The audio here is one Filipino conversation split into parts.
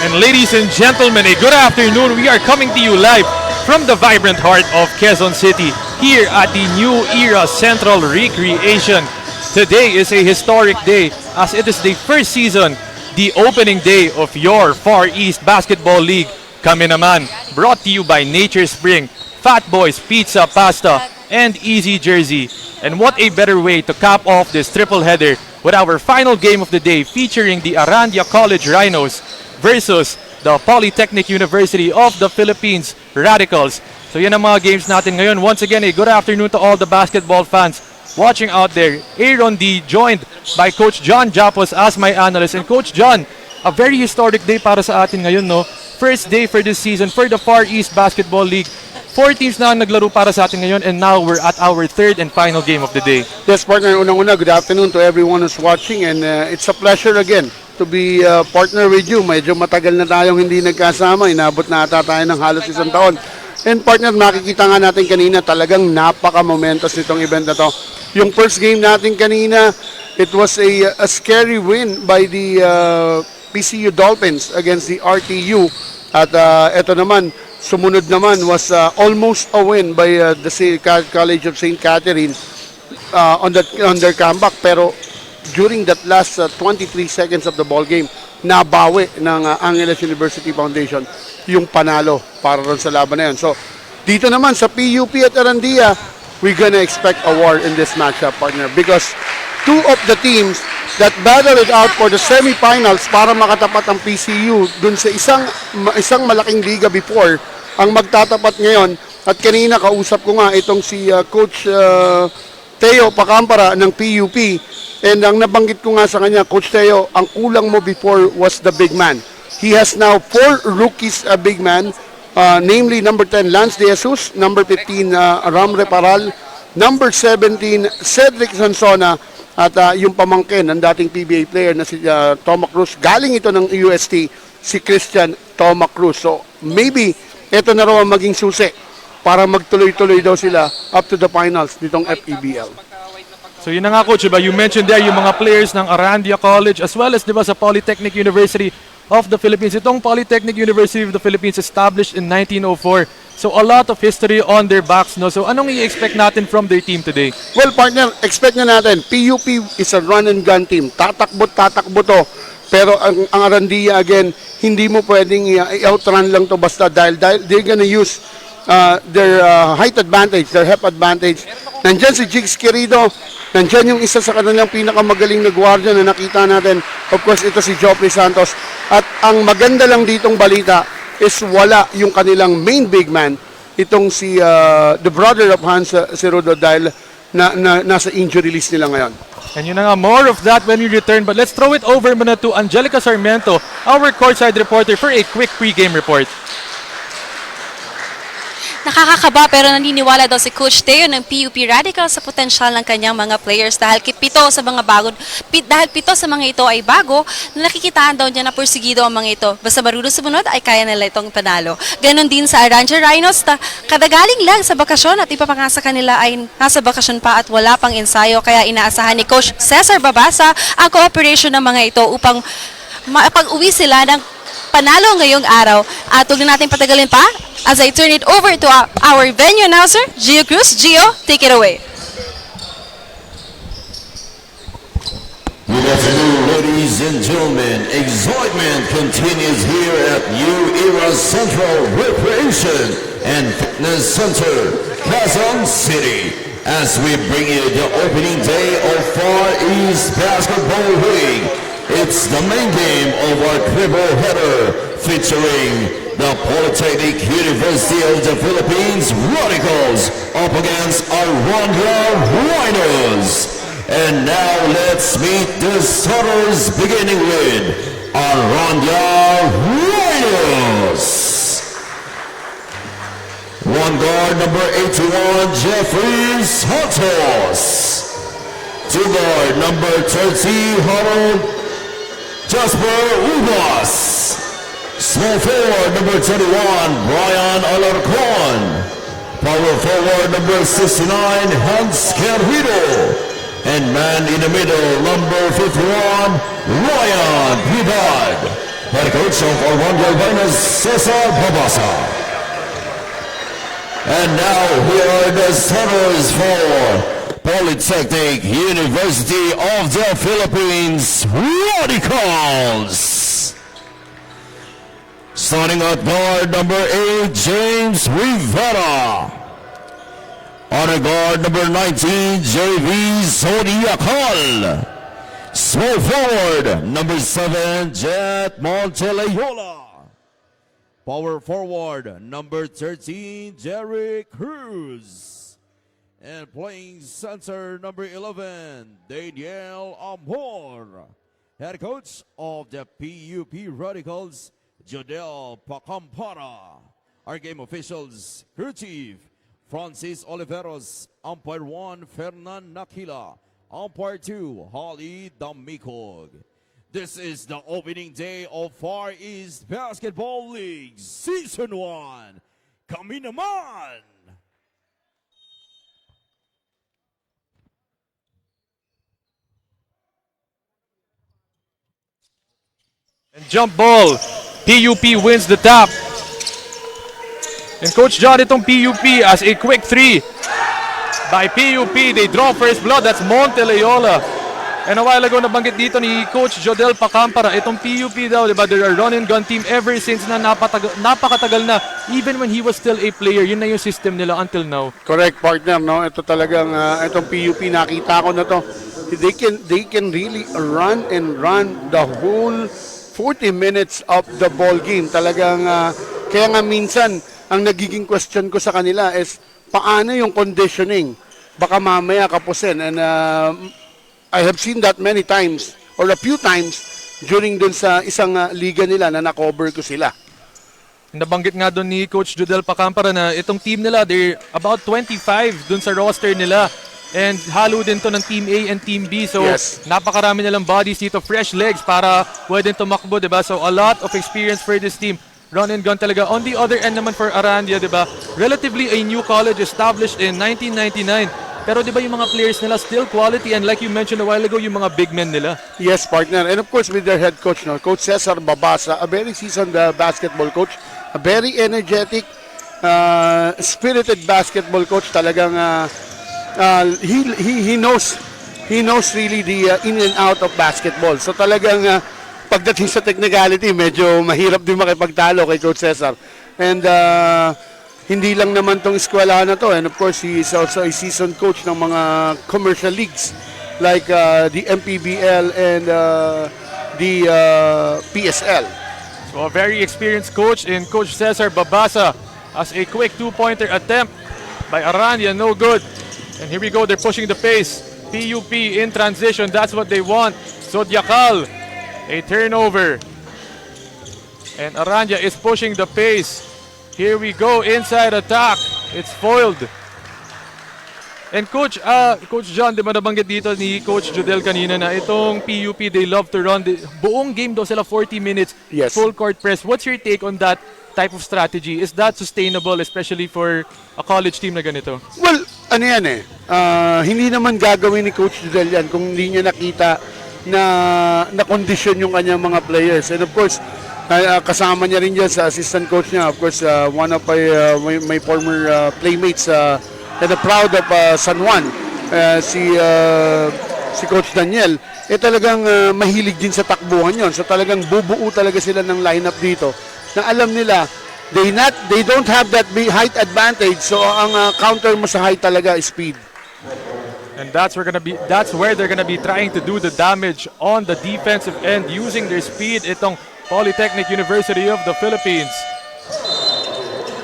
And ladies and gentlemen, a good afternoon. We are coming to you live from the vibrant heart of Quezon City here at the New Era Central Recreation. Today is a historic day as it is the first season, the opening day of your Far East Basketball League. Kami naman, brought to you by Nature Spring, Fat Boys Pizza, Pasta, and Easy Jersey. And what a better way to cap off this triple header with our final game of the day featuring the Arandia College Rhinos versus the Polytechnic University of the Philippines Radicals. So yan ang mga games natin ngayon. Once again, a good afternoon to all the basketball fans watching out there. Aaron D joined by Coach John Japos as my analyst. And Coach John, a very historic day para sa atin ngayon, no? First day for this season for the Far East Basketball League. 4 teams na ang naglaro para sa atin ngayon, and now we're at our third and final game of the day. Yes, partner, unang-una, good afternoon to everyone who's watching, and it's a pleasure again to be partner with you. Medyo matagal na tayong hindi nagkasama, inabot na ata tayo ng halos isang taon. And partner, makikita nga natin kanina, talagang napaka-momentous nitong event na to. Yung first game natin kanina, it was a scary win by the PCU Dolphins against the RTU. At ito naman, sumunod naman was almost a win by the College of St. Catherine on their comeback. Pero during that last 23 seconds of the ball game, nabawi ng Angeles University Foundation yung panalo para ron sa laban na yun. So, dito naman sa PUP at Arandia, we're gonna expect a war in this matchup, partner, because two of the teams that battled it out for the semifinals para makatapat ang PCU dun sa isang malaking liga before ang magtatapat ngayon. At kanina kausap ko nga itong si Coach Teo Pacampara ng PUP, and ang nabanggit ko nga sa kanya, Coach Teo, ang kulang mo before was the big man. He has now 4 rookies big man, namely number 10 Lance De Jesus, number 15 Ramre Paral, number 17 Cedric Sansona, at yung pamangkin ng dating PBA player na si Toma Cruz. Galing ito ng UST, si Christian Toma Cruz. So maybe ito na raw ang maging susi para magtuloy-tuloy daw sila up to the finals nitong FEBL. So yun na nga, Coach, diba? You mentioned there yung mga players ng Arandia College as well as, diba, sa Polytechnic University of the Philippines. Itong Polytechnic University of the Philippines established in 1904. So a lot of history on their backs, no? So anong i-expect natin from their team today? Well, partner, expect na natin. PUP is a run and gun team. Tatakbo to. Pero ang Arandia, again, hindi mo pwedeng i-outrun lang to basta dahil they're gonna use their height advantage, their hep advantage. Nandyan si Jigs Querido, nandyan yung isa sa kanilang pinakamagaling na gwardiya na nakita natin. Of course, ito si Joffrey Santos. At ang maganda lang ditong balita is wala yung kanilang main big man, itong si the brother of Hans Cerudo, dahil nasa injury list nila ngayon. And yun na nga, more of that when we return. But let's throw it over muna to Angelica Sarmiento, our courtside reporter, for a quick pre-game report. Nakakakaba pero naniniwala daw si Coach Teo ng PUP Radicals sa potensyal ng kanyang mga players dahil pito sa mga ito ay bago, na nakikitaan daw niya na porsigido ang mga ito. Basta marunong sumunod ay kaya nila itong panalo. Ganon din sa Arandia Rhinos, kadagaling lang sa bakasyon at iba pa nga sa kanila ay nasa bakasyon pa at wala pang ensayo, kaya inaasahan ni Coach Cesar Babasa ang cooperation ng mga ito upang mapag-uwi sila ng panalo ngayong araw. At huwag na natin patagalin pa as I turn it over to our venue announcer, Gio Cruz. Gio, take it away. Good afternoon, ladies and gentlemen. Excitement continues here at New Era Central Recreation and Fitness Center, Quezon City, as we bring you the opening day of Far East Basketball League. It's the main game of our triple header featuring the Polytechnic University of the Philippines Radicals up against Arandia Rhinos. And now let's meet the starters, beginning with Arandia Rhinos. One guard, number 81, Jeffrey Santos. Two guard, number 30, Harold Jasper Ubas. Small forward, number 21, Brian Alarcon. Power forward, number 69, Hans Carrido. And man in the middle, number 51, Ryan Pibad. head coach of Arandia, Cesar Babasa. And now here are the starters for Polytechnic University of the Philippines Radicals. Starting at guard number 8, James Rivera. On guard number 19, JV Zodiacal. Small forward, number 7, Jet Monteleola. Power forward, number 13, Jerry Cruz. And playing center, number 11, Daniel Amor. Head coach of the PUP Radicals, Jodel Pacampara. Our game officials, crew chief, Francis Oliveros. Umpire 1, Fernan Nakila. Umpire 2, Holly Damikog. This is the opening day of Far East Basketball League Season 1. Kami naman! And jump ball. PUP wins the tap. And Coach John, itong PUP as a quick 3 by PUP. They draw first blood. That's Monteleola. And a while ago, nabanggit dito ni Coach Jodel Pacampara, itong PUP daw, diba, they're a run-and-gun team ever since na napakatagal na. Even when he was still a player, yun na yung system nila until now. Correct, partner, no? Ito talagang, itong PUP, nakita ko na to. They can really run and run the whole 40 minutes of the ball game. Talagang, kaya nga minsan, ang nagiging question ko sa kanila is, paano yung conditioning? Baka mamaya kapusin. And I have seen that many times, or a few times, during dun sa isang liga nila na na-cover ko sila. Nabanggit nga doon ni Coach Jodel Pacampara na itong team nila, they're about 25 dun sa roster nila. And halo din to ng Team A and Team B. So, yes, napakarami nilang bodies dito, fresh legs para pwedeng tumakbo, diba? So, a lot of experience for this team. Run and gun talaga. On the other end naman for Arandia, diba? Relatively a new college established in 1999. Pero di ba yung mga players nila still quality, and like you mentioned a while ago, yung mga big men nila. Yes, partner. And of course with their head coach, no, Coach Cesar Babasa, a very seasoned basketball coach, a very energetic, spirited basketball coach. Talagang he knows really the in and out of basketball. So talagang pagdating sa technicality, medyo mahirap din makipagtalo kay Coach Cesar. And hindi lang naman tong eskwelahan na to, and of course he is also a seasoned coach ng mga commercial leagues like the MPBL and the PSL. So a very experienced coach in Coach Cesar Babasa as a quick two-pointer attempt by Arandia, no good. And here we go, they're pushing the pace. PUP in transition, that's what they want. Zodiacal, a turnover. And Arandia is pushing the pace. Here we go, inside attack. It's foiled. And Coach John, di ba nabanggit dito ni Coach Jodel kanina na itong PUP, they love to run. Buong game daw sila 40 minutes, yes, full court press. What's your take on that type of strategy? Is that sustainable, especially for a college team na ganito? Well, ano yan hindi naman gagawin ni Coach Jodel yan kung hindi niya nakita na condition yung kanyang mga players. And of course, kasama niya rin dyan sa assistant coach niya. Of course, one of my former playmates and proud of San Juan, si Coach Daniel, talagang mahilig din sa takbuhan yon. So talagang bubuo talaga sila ng lineup dito na alam nila they don't have that height advantage. So ang counter mo sa height talaga is speed. And that's where they're gonna be trying to do the damage on the defensive end using their speed. Itong Polytechnic University of the Philippines.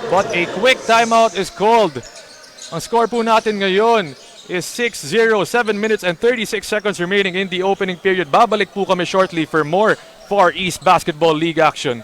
But a quick timeout is called. Ang score po natin ngayon is 6-0, 7 minutes and 36 seconds remaining in the opening period. Babalik po kami shortly for more Far East Basketball League action.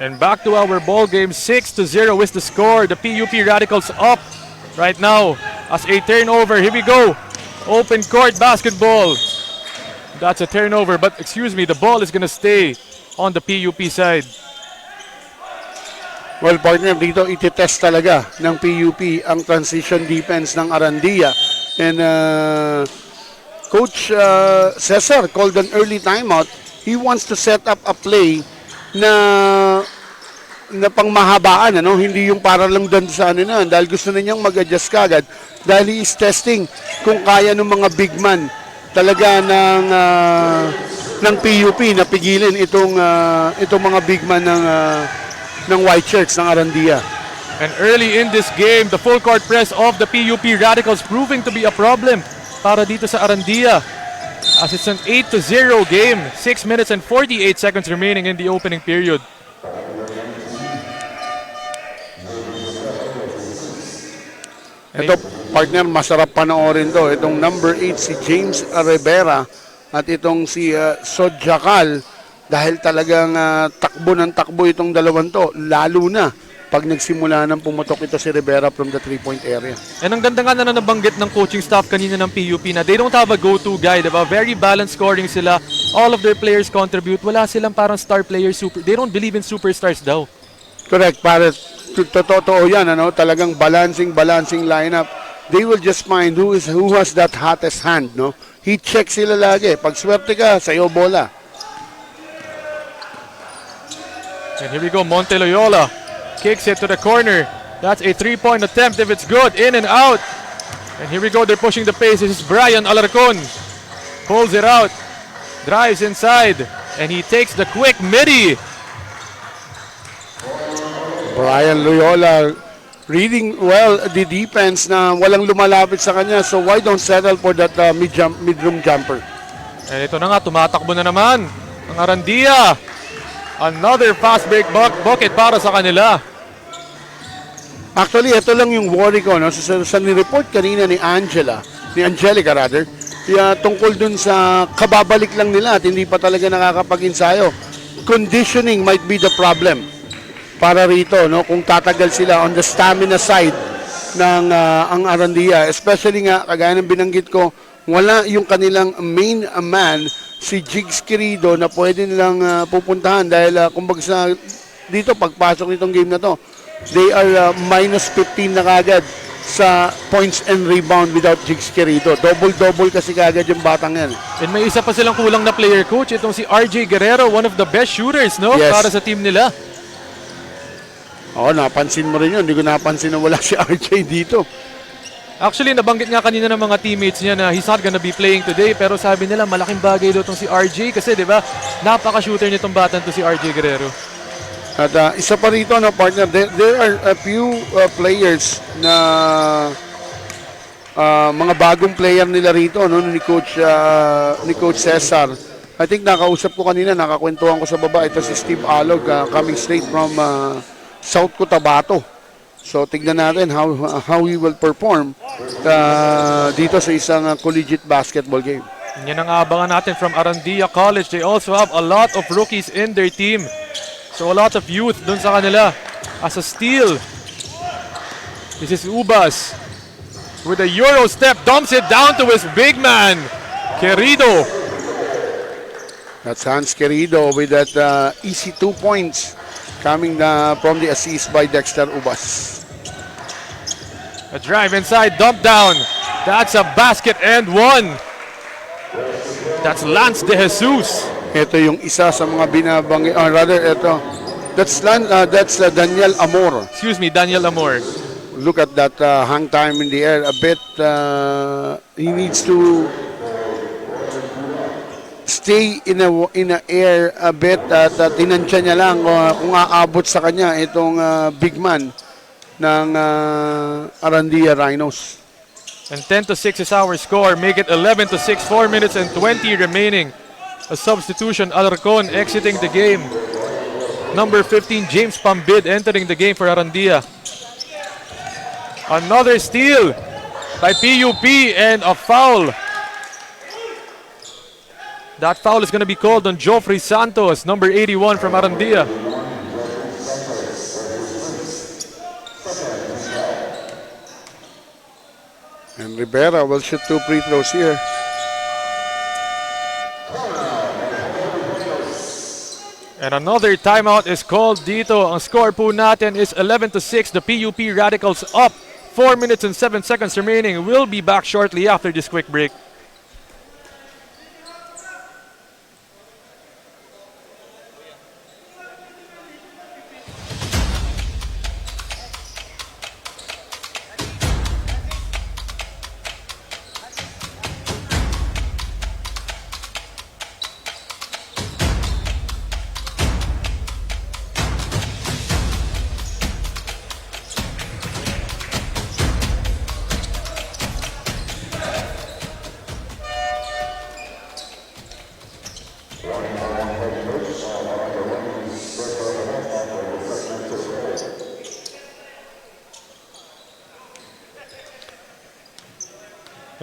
And back to our ball game. 6-0 is the score. The PUP Radicals up right now as a turnover. Here we go. Open court basketball. That's a turnover, but excuse me, the ball is gonna stay on the PUP side. Well, partner, dito ititest talaga ng PUP ang transition defense ng Arandia. And Coach Cesar called an early timeout. He wants to set up a play na pangmahabaan, ano? Hindi yung para lang doon sa ano na, dahil gusto na niyang mag-adjust kagad dahil he is testing kung kaya ng mga big man talaga ng PUP na pigilin itong mga big man ng white shirts ng Arandia. And early in this game, the full court press of the PUP Radicals proving to be a problem para dito sa Arandia. As it's an 8-0 game, 6 minutes and 48 seconds remaining in the opening period. Ito, partner, masarap panoorin to. Itong number 8 si James Rivera at itong si Sodjakal, dahil talagang takbo ng takbo itong dalawang to, lalo na pag nagsimula nang pumutok ito si Rivera from the 3-point area. And ang ganda nga na nabanggit ng coaching staff kanina ng PUP na they don't have a go-to guy, diba? Very balanced scoring sila. All of their players contribute. Wala silang parang star players. They don't believe in superstars daw. Correct, pare. Totoo yan, ano? Talagang balancing lineup. They will just find who has that hottest hand, no? He checks sila lagi. Pag swerte ka, sa'yo bola. And here we go, Monte Loyola kicks it to the corner. That's a 3-point attempt if it's good. In and out. And here we go, they're pushing the pace. This is Brian Alarcon. Pulls it out. Drives inside. And he takes the quick midi. Brian Loyola reading well the defense na walang lumalapit sa kanya. So why don't settle for that mid-room jumper? And ito na nga, tumatakbo na naman ang Arandia. Another fast break bucket para sa kanila. Actually, ito lang yung worry ko, no? Sa ni-report kanina ni Angelica rather, tungkol dun sa kababalik lang nila at hindi pa talaga nakakapag-insayo. Conditioning might be the problem para rito, no? Kung tatagal sila on the stamina side ng ang Arandia, especially nga kagaya ng binanggit ko, wala yung kanilang main man si Jigs Querido na pwede nilang pupuntahan dahil kumbaga dito pagpasok nitong game na to, they are minus 15 na kagad sa points and rebound without Jigs Querido. Double-double kasi kagad yung batang yan. And may isa pa silang kulang na player, coach. Itong si RJ Guerrero, one of the best shooters, no? Yes. Para sa team nila. Oo, napansin mo rin yun. Hindi ko napansin na wala si RJ dito. Actually, nabanggit nga kanina ng mga teammates niya na he's not gonna be playing today. Pero sabi nila, malaking bagay daw itong si RJ. Kasi, di ba, napaka-shooter nitong batang to si RJ Guerrero. At isa pa rito, no, partner, there are a few players na mga bagong player nila rito, no, ni Coach Cesar. I think nakausap ko kanina, nakakwentuhan ko sa baba. Ito si Steve Alog, coming straight from South Cotabato. So tignan natin how he will perform dito sa isang collegiate basketball game. Yan ang abangan natin from Arandia College. They also have a lot of rookies in their team. So a lot of youth dun sa kanila. As a steal, this is Ubas with a Euro step, dumps it down to his big man, Querido. That's Hans Querido with that easy 2 points coming from the assist by Dexter Ubas. A drive inside, dump down. That's a basket and one. That's Lance De Jesus. Ito yung isa sa mga binabanggit, that's Daniel Amor. Excuse me, Daniel Amor. Look at that hang time in the air. A bit, he needs to stay in the air a bit at tinansya niya lang kung aabot sa kanya itong big man ng Arandia Rhinos. And 10-6 is our score. Make it 11-6, 4 minutes and 20 remaining. A substitution, Alarcon exiting the game. Number 15, James Pambid entering the game for Arandia. Another steal by PUP and a foul. That foul is going to be called on Joffrey Santos, number 81 from Arandia. And Rivera will shoot 2 free throws here. And another timeout is called dito. Ang score po natin is 11-6. The PUP Radicals up. 4 minutes and 7 seconds remaining. We'll be back shortly after this quick break.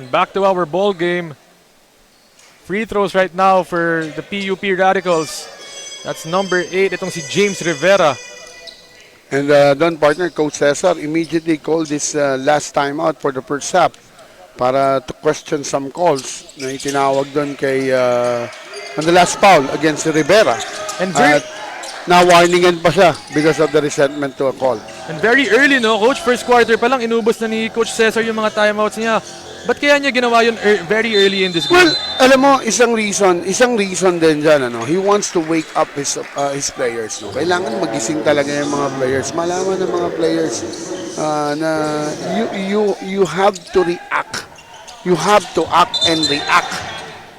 And back to our ball game. Free throws right now for the PUP Radicals. That's number 8. Itong si James Rivera. And doon, partner, Coach Cesar immediately called this last timeout for the first half para to question some calls na itinawag doon kay on the last foul against Rivera. And At na-warningan pa siya because of the resentment to a call. And very early, no, Coach? First quarter pa lang, inubos na ni Coach Cesar yung mga timeouts niya. Ba't kaya niya ginawa yun very early in this game? Well, alam mo, isang reason din dyan, he wants to wake up his players. No? Kailangan magising talaga yung mga players. Malaman ng mga players na you have to react. You have to act and react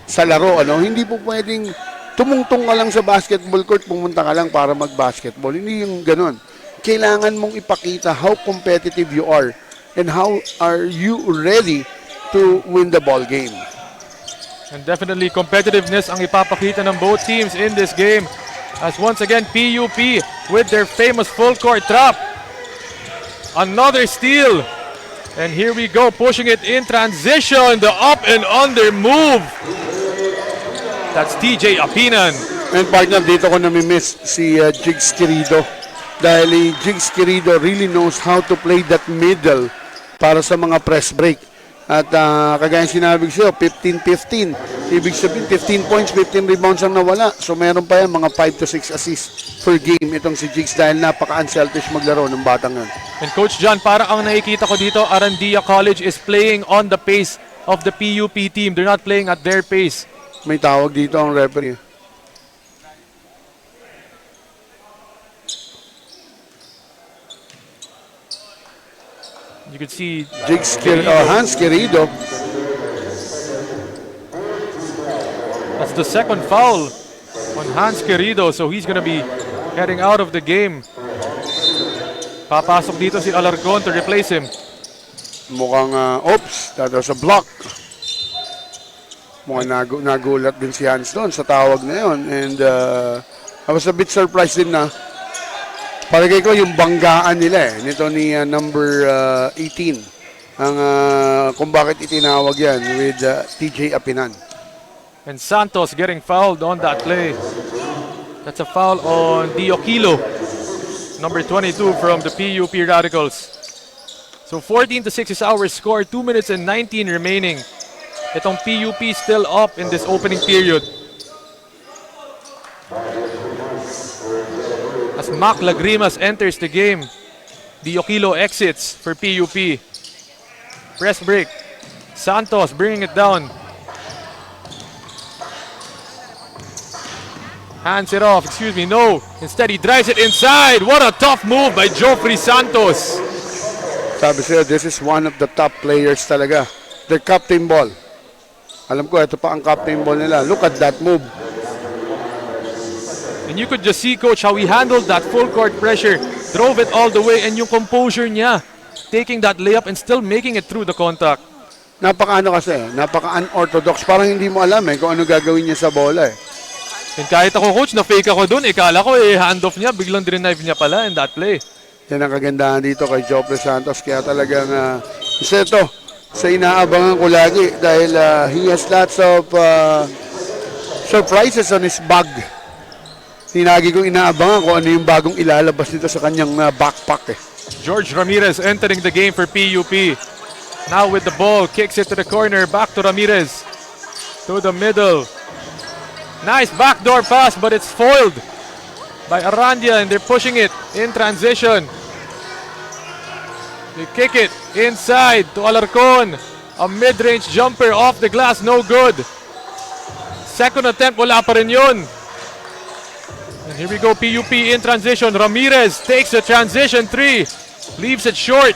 sa laro. Hindi po pwedeng tumungtong ka lang sa basketball court, pumunta ka lang para mag-basketball. Hindi yung ganun. Kailangan mong ipakita how competitive you are and how are you ready to win the ball game. And definitely competitiveness ang ipapakita ng both teams in this game. As once again, PUP with their famous full court trap. Another steal. And here we go, pushing it in transition. The up and under move. That's TJ Apinan. And partner, dito ko nami-miss si Jigs Querido. Dahil Jigs Querido really knows how to play that middle para sa mga press break. At kagaya sinabi ko sa'yo, 15-15. Ibig sabihin, 15 points, 15 rebounds ang nawala. So meron pa yan, mga 5 to 6 assists per game itong si Jigs dahil napaka-unselfish maglaro ng batang yun. And Coach John, para ang nakikita ko dito, Arandia College is playing on the pace of the PUP team. They're not playing at their pace. May tawag dito ang referee. You could see Hans Querido. that's the second foul on Hans Querido, so he's gonna be heading out of the game. Papasok dito si Alarcon to replace him. Mukhang, oops, that was a block. Mukhang nagulat din si Hans doon sa tawag na yun. And I was a bit surprised din na palagay ko yung banggaan nila nito ni number 18 ang kung bakit itinawag yan with TJ Apinan. And Santos getting fouled on that play. That's a foul on Diokilo, number 22 from the PUP Radicals. So 14-6 is our score, 2 minutes and 19 remaining. Itong PUP still up in this opening period. As Mac Lagrimas enters the game, Diokilo exits for PUP. Press break. Santos bringing it down. Hands it off, no. Instead, he drives it inside. What a tough move by Joffrey Santos. Sabi sa'yo, this is one of the top players talaga. Their captain ball. Alam ko, ito pa ang captain ball nila. Look at that move. And you could just see, Coach, how he handled that full court pressure. Drove it all the way, and yung composure niya. Taking that layup and still making it through the contact. Napaka-unorthodox. Parang hindi mo alam kung ano gagawin niya sa bola And kahit ako, Coach, na-fake ako dun. Kala ko handoff niya. Biglang drive niya pala in that play. Yan ang kagandahan dito kay Joffrey Santos. Kaya talagang isa ito sa inaabangan ko lagi dahil he has lots of surprises on his bag. Hinagi kong inaabangan kung ano yung bagong ilalabas nito sa kanyang backpack George Ramirez entering the game for PUP. Now with the ball, kicks it to the corner, back to Ramirez. To the middle. Nice backdoor pass, but it's foiled by Arandia, and they're pushing it in transition. They kick it inside to Alarcon. A mid-range jumper off the glass, no good. Second attempt, wala pa rin yun. And here we go, PUP in transition. Ramirez takes the transition three. Leaves it short.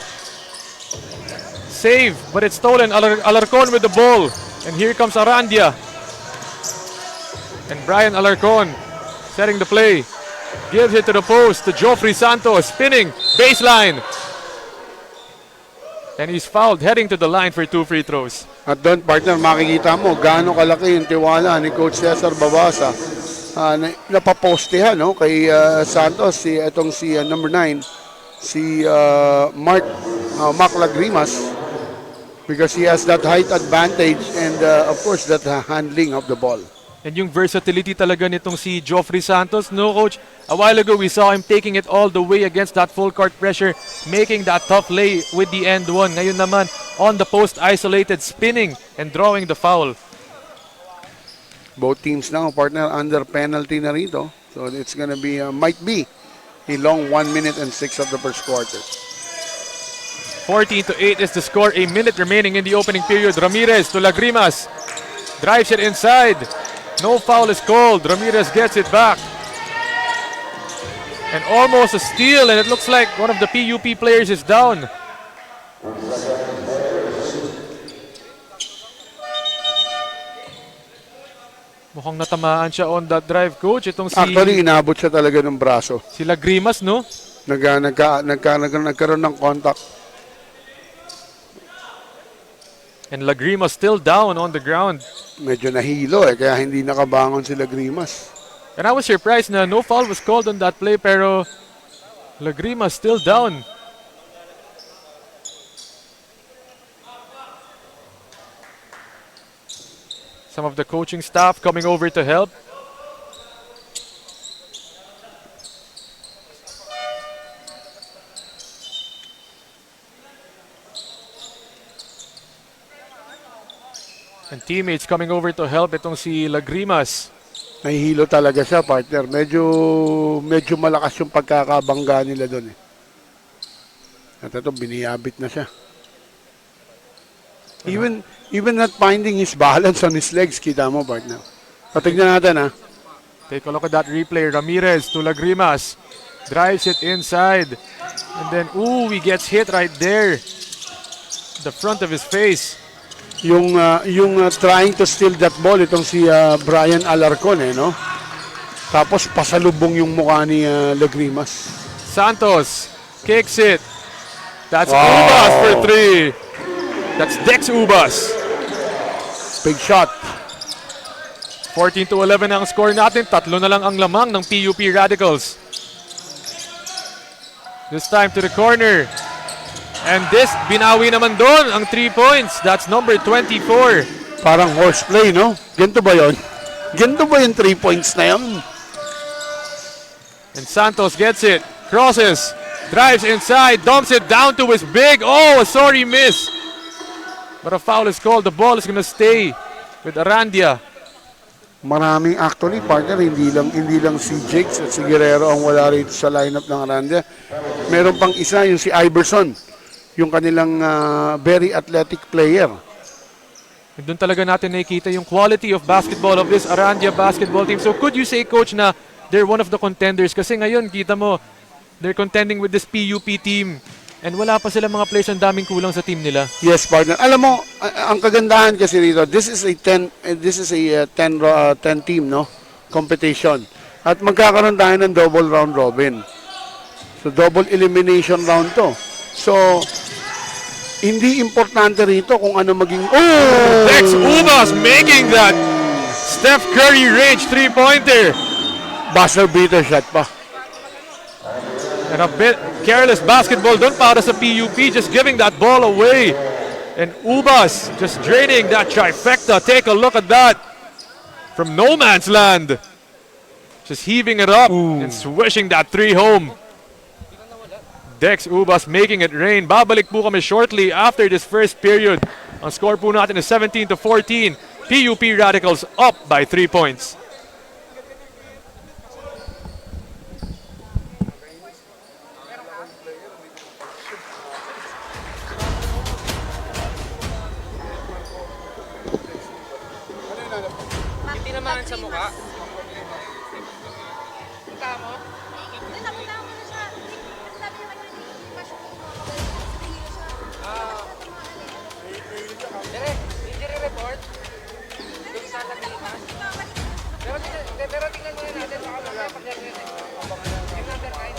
Save, but it's stolen. Alarcon with the ball. And here comes Arandia. And Brian Alarcon setting the play. Gives it to the post to Joffrey Santos. Spinning, baseline. And he's fouled, heading to the line for 2 free throws. At doon, partner, makikita mo gaano kalaki yung tiwala ni Coach Cesar Babasa. Napapostehan, no, kay Santos, si number 9, si Mac Lagrimas, because he has that height advantage and of course that handling of the ball. And yung versatility talaga nitong si Joffrey Santos, no, Coach? A while ago, we saw him taking it all the way against that full court pressure, making that tough lay with the end one. Ngayon naman, on the post, isolated, spinning, and drawing the foul. Both teams now, partner, under penalty na rito. So it's gonna be, might be, a long 1 minute and 6 of the first quarter. 14-8 is the score. A minute remaining in the opening period. Ramirez to Lagrimas. Drives it inside. No foul is called. Ramirez gets it back. And almost a steal, and it looks like one of the PUP players is down. Mukhang natamaan siya on that drive, Coach. Itong si... Actually, inabot siya talaga ng braso. Si Lagrimas, no? Nagkaroon ng contact. And Lagrimas still down on the ground. Medyo nahilo kaya hindi nakabangon si Lagrimas. And I was surprised na no foul was called on that play, pero Lagrimas still down. Some of the coaching staff coming over to help. And teammates coming over to help itong si Lagrimas. Nahihilo talaga siya, partner. Medyo malakas yung pagkakabangga nila doon eh. At ito, biniyabit na siya. Even not finding his balance on his legs, kita mo, partner. Patignan natin, ha. Take a look at that replay. Ramirez to Lagrimas. Drives it inside. And then, ooh, he gets hit right there. The front of his face. Yung trying to steal that ball, itong si Brian Alarcon, no? Tapos pasalubong yung mukha ni Lagrimas. Santos kicks it. That's Ubas for 3. That's Dex Ubas. Big shot. 14-11 ang score natin. 3 na lang ang lamang ng PUP Radicals. This time to the corner. And this, binawi naman doon ang 3 points. That's number 24. Parang horseplay, no? Ganito ba yun? Ganito ba yung 3 points na yun? And Santos gets it. Crosses. Drives inside. Dumps it down to his big. Oh, a sorry miss. But a foul is called. The ball is gonna stay with Arandia. Maraming actually, partner, hindi lang si Jakes at si Guerrero ang wala rito sa lineup ng Arandia. Meron pang isa, yung si Iverson. Yung kanilang very athletic player. And doon talaga natin nakikita yung quality of basketball of this Arandia basketball team. So could you say, Coach, na they're one of the contenders? Kasi ngayon, kita mo, they're contending with this PUP team. And wala pa sila mga players, ang daming kulang sa team nila. Yes, partner. Alam mo, ang kagandahan kasi rito, this is a 10 team, no? Competition. At magkakaroon tayo ng double round robin. So double elimination round to. So hindi importante rito kung ano maging... Oh! Dex Ubas making that Steph Curry range 3-pointer. Buzzer beater shot pa. And a bit careless basketball done para sa PUP, just giving that ball away. And Ubas just draining that trifecta. Take a look at that. From no man's land. Just heaving it up and swishing that 3 home. Dex Ubas making it rain. Babalik po kami shortly after this first period. Ang score po natin is 17-14. PUP Radicals up by 3 points. Hindi naman sa mukha. Punta mo? Injury report? Doon sa Lagrimas? Pero tingnan muna natin baka mamaya pag yan yun. Yung number 9.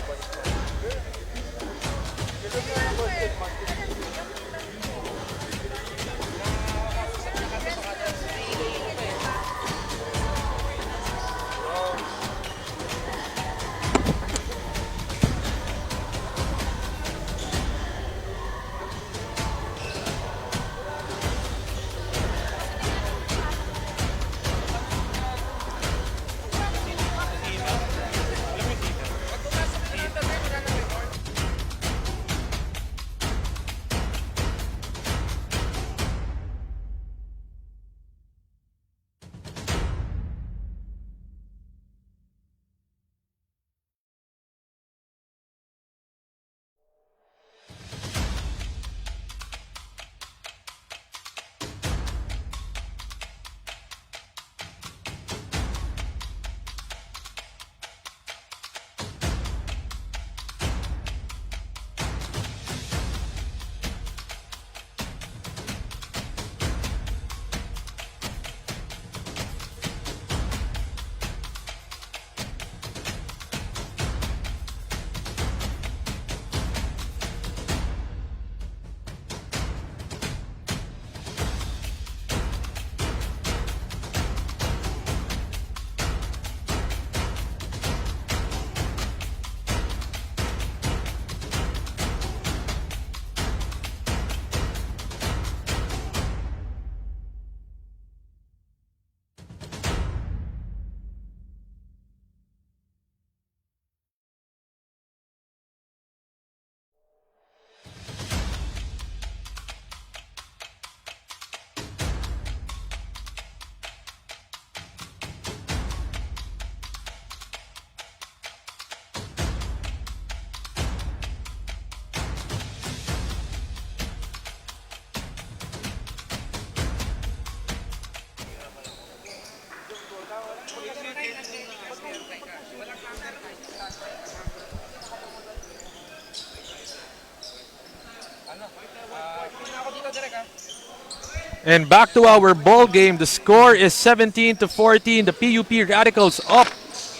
And back to our ball game. The score is 17-14. The PUP Radicals up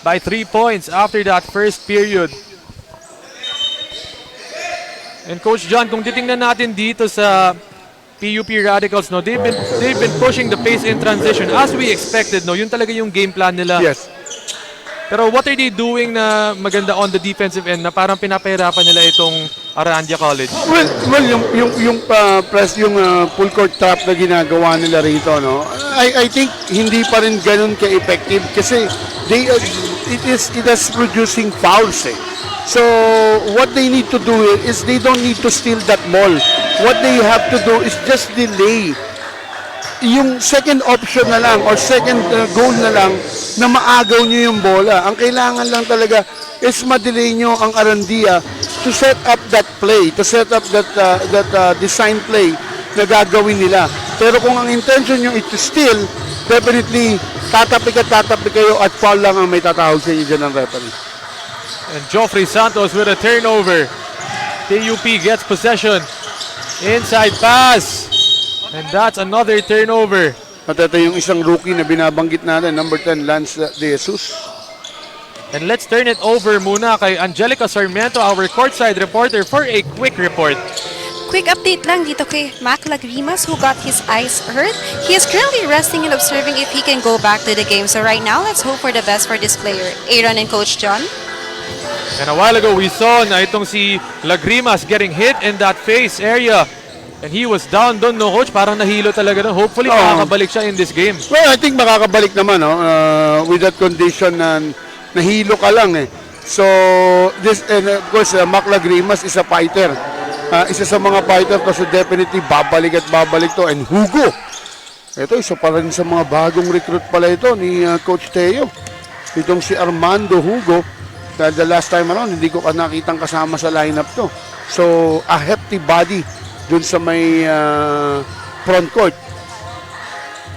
by 3 points after that first period. And Coach John, kung titingnan natin dito sa PUP Radicals, no, they've been pushing the pace in transition as we expected, no. Yun talaga yung game plan nila. Yes. Pero what are they doing na maganda on the defensive end na parang pinapahirapan nila itong Arandia College? Well, yung press, yung full court trap na ginagawa nila rito, no. I think hindi pa rin ganun ka-effective kasi it is producing fouls, eh. So what they need to do is they don't need to steal that ball. What they have to do is just delay. Yung second option na lang or second goal na lang na maagaw nyo yung bola. Ang kailangan lang talaga is ma-delay nyo ang Arandia to set up that play, to set up that design play na gagawin nila. Pero kung ang intention nyo is to steal, definitely tatapi kayo at foul lang ang may tatawag sa inyo dyan ng referee. And Joffrey Santos with a turnover. PUP gets possession. Inside pass. And that's another turnover. At ito yung isang rookie na binabanggit natin, number 10, Lance De Jesus. And let's turn it over muna kay Angelica Sarmiento, our courtside reporter, for a quick report. Quick update lang dito kay Mac Lagrimas who got his eyes hurt. He is currently resting and observing if he can go back to the game. So right now, let's hope for the best for this player. Aaron and Coach John. And a while ago, we saw na itong si Lagrimas getting hit in that face area. And he was down doon, no, Coach? Parang nahilo talaga doon. Hopefully, makakabalik siya in this game. Well, I think makakabalik naman, no? With that condition na nahilo ka lang, eh. So, this, and of course, Mac Lagrimas is a fighter. Isa sa mga fighter to, so definitely babalik at babalik to. And Hugo, ito, isa pa rin sa mga bagong recruit pala ito ni Coach Teo. Itong si Armando Hugo, dahil the last time around, hindi ko nakitang kasama sa lineup to. So, a hefty body dun sa may front court.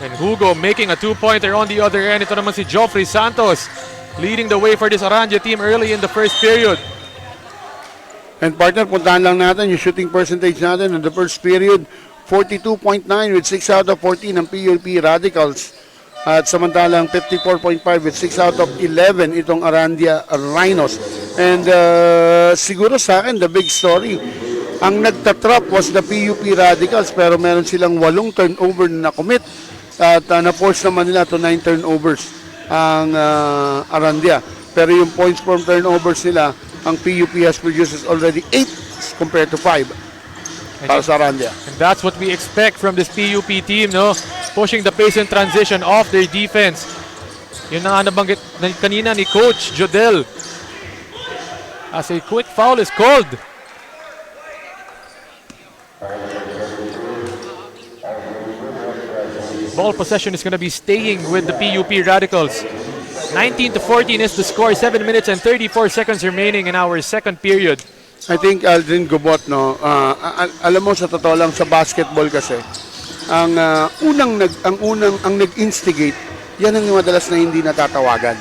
And Hugo making a two-pointer on the other end. Ito naman si Joffrey Santos leading the way for this Arandia team early in the first period. And partner, puntahan lang natin yung shooting percentage natin in the first period. 42.9 with 6 out of 14 ng PUP Radicals. At samantalang 54.5 with 6 out of 11 itong Arandia Rhinos. And siguro sa akin, the big story, ang nagtatrap was the PUP Radicals, pero meron silang 8 turnover na commit. At na-force naman nila to 9 turnovers ang Arandia. Pero yung points from turnovers nila, ang PUP has produced already 8 compared to 5 para sa Arandia. And that's what we expect from this PUP team, no? Pushing the pace and transition off their defense. Yun na nga nabanggit kanina ni Coach Jodel. As a quick foul is called. Ball possession is going to be staying with the PUP Radicals. 19-14 is the score. 7 minutes and 34 seconds remaining in our second period. I think Aldrin Gubot, no, alam mo sa totoo lang sa basketball kasi, ang nag-instigate, yan ang madalas na hindi natatawagan.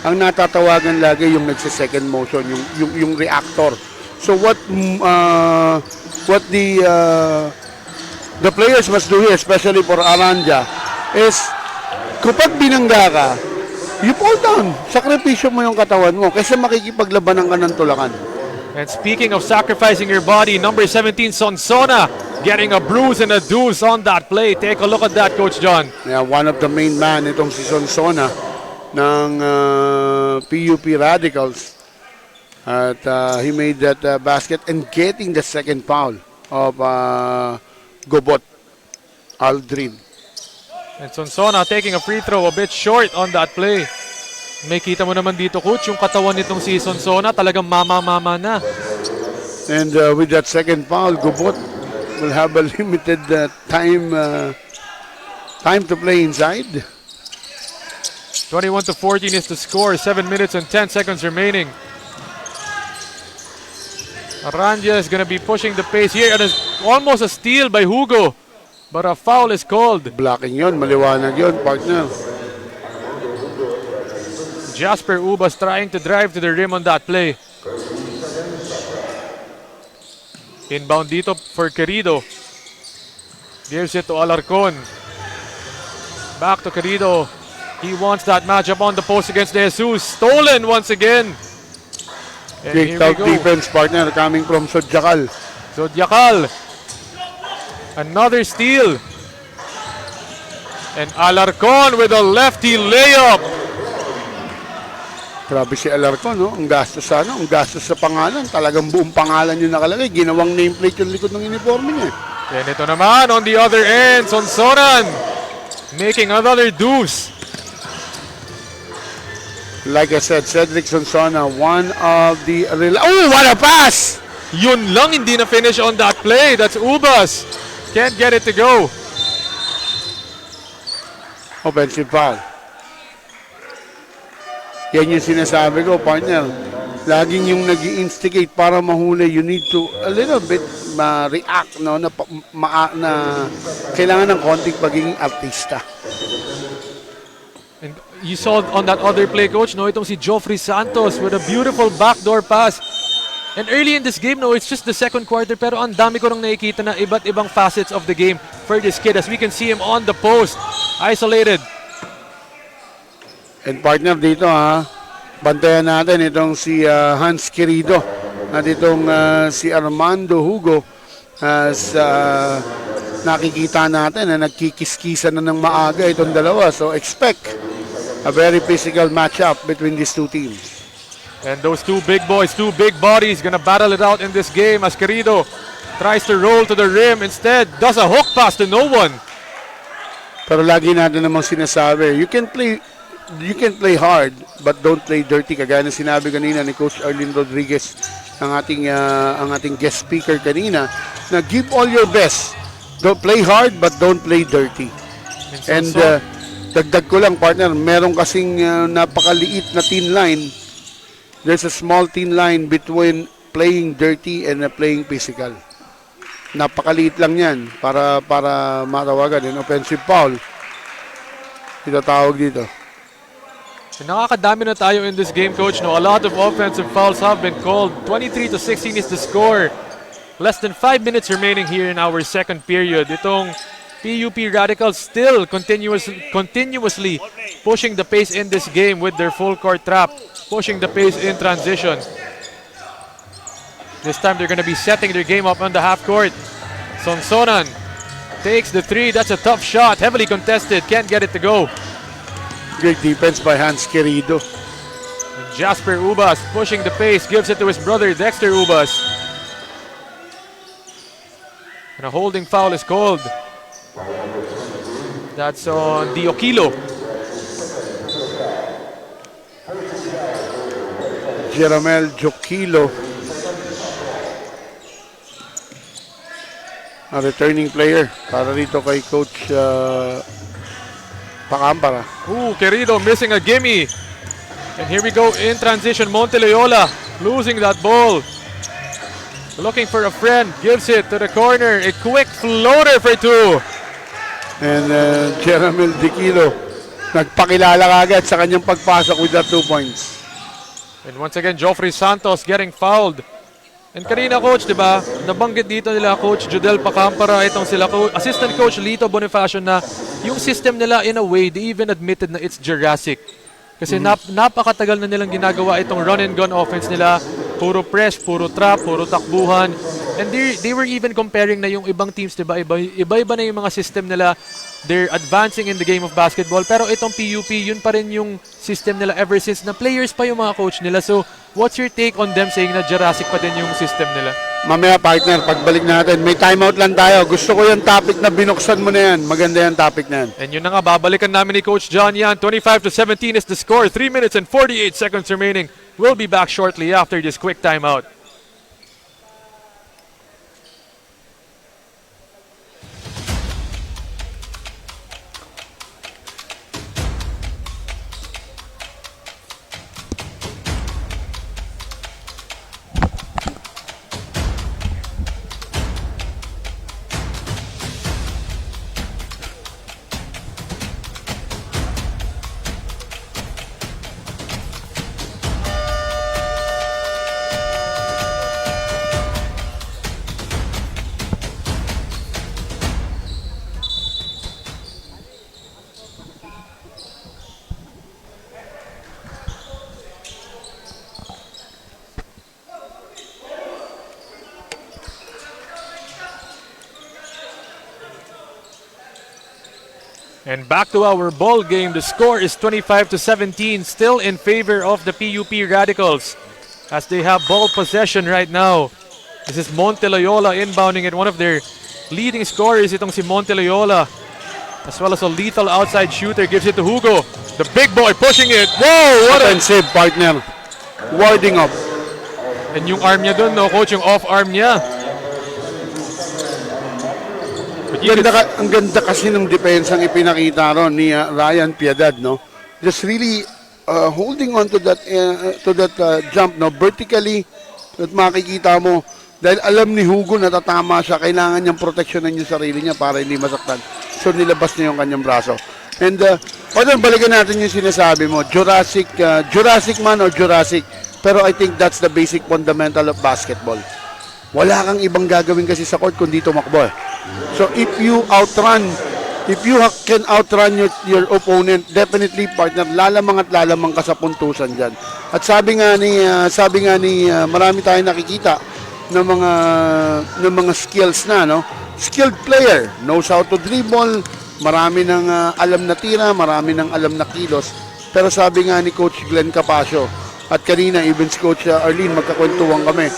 Ang natatawagan lagi yung nagse-second motion, yung reactor. So what the players must do here, especially for Arandia, is kapag binangga ka, you fall down. Sakripisyo mo yung katawan mo kasi makikipaglabanan ka ng tulakan. And speaking of sacrificing your body, number 17, Sonsona, getting a bruise and a deuce on that play. Take a look at that, Coach John. Yeah, one of the main man itong si Sonsona ng PUP Radicals. At he made that basket and getting the second foul of Gobot, Aldrin. And Sonsona taking a free throw a bit short on that play. May kita mo naman dito, Coach, yung katawan nitong si Sonsona talagang mama-mama na. And with that second foul, Gobot will have a limited time to play inside. 21-14 is the score. 7 minutes and 10 seconds remaining. Arandia is going to be pushing the pace here, and it's almost a steal by Hugo. But a foul is called. Blocking yon, maliwanag yon, partner. Jasper Ubas trying to drive to the rim on that play. Inbound dito for Querido. Gives it to Alarcon. Back to Querido. He wants that matchup on the post against De Jesus. Stolen once again. And Big tough defense, partner, coming from Sodjakal. Zodiacal. Another steal. And Alarcon with a lefty layup. Grabe si Alarcon, no? Ang gastos sa pangalan. Talagang buong pangalan yung nakalagay. Ginawang nameplate yung likod ng uniforme niya. And ito naman on the other end, Sonsonan making another deuce. Like I said, Cedric Sonsona, one of the... Oh, what a pass! Yun lang, hindi na finish on that play. That's Ubas. Can't get it to go. Offensive foul. Yan yung sinasabi ko, partner. Laging yung nag-i-instigate para mahuli, you need to a little bit react, no? Na kailangan ng konting pagiging artista. And you saw on that other play, Coach, no, itong si Joffrey Santos with a beautiful backdoor pass. And early in this game, no, it's just the second quarter, pero ang dami ko nang nakikita na iba't ibang facets of the game for this kid, as we can see him on the post, isolated. And partner dito, bantayan natin itong si Hans Querido at itong si Armando Hugo, as nakikita natin na nagkikiskisan na ng maaga itong dalawa. So expect a very physical matchup between these two teams. And those two big boys, two big bodies, gonna battle it out in this game as Querido tries to roll to the rim. Instead, does a hook pass to no one. Pero lagi natin namang sinasabi, you can play you can play hard but don't play dirty, kagaya ng sinabi kanina ni Coach Arlene Rodriguez, ang ating guest speaker kanina, na give all your best. Don't play hard but don't play dirty. And dagdag ko lang, partner, meron kasing napakaliit na thin line. There's a small thin line between playing dirty and playing physical. Napakaliit lang yan para matawagan yung offensive foul. Ito tawag dito. Nakakadami na tayo in this game, Coach. No, a lot of offensive fouls have been called. 23-16 is the score. Less than 5 minutes remaining here in our second period. Itong PUP Radicals still continuously pushing the pace in this game with their full court trap, pushing the pace in transition. This time they're going to be setting their game up on the half court. Sonsonan takes the three. That's a tough shot. Heavily contested. Can't get it to go. Great defense by Hans Querido. And Jasper Ubas pushing the pace. Gives it to his brother Dexter Ubas. And a holding foul is called. That's on Diokilo. Jeramel Jokilo, a returning player para rito kay Coach Pacampara. Ooh, Querido missing a gimme. And here we go in transition. Monteloyola losing that ball. Looking for a friend. Gives it to the corner. A quick floater for two. And Jeramel Jokilo nagpakilala agad sa kanyang pagpasok with that 2 points. And once again, Joffrey Santos getting fouled. And kanina, Coach, di ba, nabanggit dito nila Coach Judel Pacampara, itong sila Assistant Coach Lito Bonifacio, na yung system nila, in a way, they even admitted na it's Jurassic. Kasi napakatagal na nilang ginagawa itong run and gun offense nila. Puro press, puro trap, puro takbuhan. And they were even comparing na yung ibang teams, di ba, iba-iba na yung mga system nila. They're advancing in the game of basketball. Pero itong PUP, yun pa rin yung system nila ever since na players pa yung mga coach nila. So, what's your take on them saying na Jurassic pa din yung system nila? Mamaya, partner, pagbalik natin, may timeout lang tayo. Gusto ko yung topic na binuksan mo na yan. Maganda yung topic na yan. And yun na nga, babalikan namin ni Coach John yan. 25-17 is the score. 3 minutes and 48 seconds remaining. We'll be back shortly after this quick timeout. And back to our ball game. The score is 25-17, still in favor of the PUP Radicals as they have ball possession right now. This is Monteloyola inbounding it. One of their leading scorers, itong si Monteloyola, as well as a lethal outside shooter. Gives it to Hugo, the big boy pushing it. Whoa! What a Offensive partner. Warding up. And yung arm niya dun, no, Coach, yung off arm niya. Ang ganda kasi ng depensang ipinakita ron ni Ryan Piedad, no? Just really holding on to that jump, no? Vertically, at makikita mo, dahil alam ni Hugo na tatama siya, kailangan niyang proteksyonan yung sarili niya para hindi masaktan. So nilabas niya yung kanyang braso. And balikan natin yung sinasabi mo, Jurassic man or Jurassic, pero I think that's the basic fundamental of basketball. Wala kang ibang gagawin kasi sa court kundi tumakbo. So if you can outrun your opponent, definitely partner, lalamang at lalamang ka sa puntusan diyan. At sabi nga ni marami tayong nakikita ng mga skills na, no? Skilled player, knows how to dribble, marami ng alam na tira, marami ng alam na kilos. Pero sabi nga ni Coach Glenn Capasio, at kanina even si Coach Arlene, magkakwentuhan kami,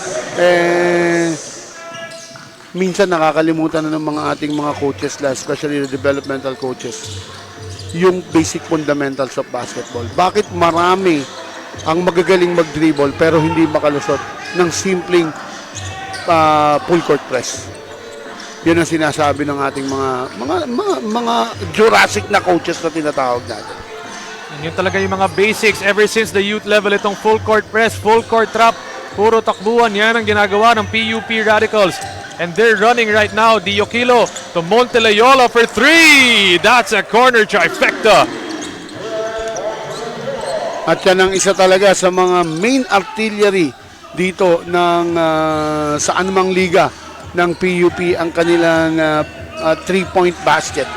minsan nakakalimutan na ng mga ating mga coaches, especially the developmental coaches, yung basic fundamentals of basketball. Bakit marami ang magagaling mag-dribble pero hindi makalusot ng simpleng full court press? Yun ang sinasabi ng ating mga Jurassic na coaches na tinatawag natin. Yun talaga yung mga basics ever since the youth level. Itong full court press, full court trap, puro takbuhan. Yan ang ginagawa ng PUP Radicals. And they're running right now. Diokilo to Montelayola for 3. That's a corner trifecta. At yan ang isa talaga sa mga main artillery dito ng sa anumang liga ng PUP, ang kanilang 3-point basket.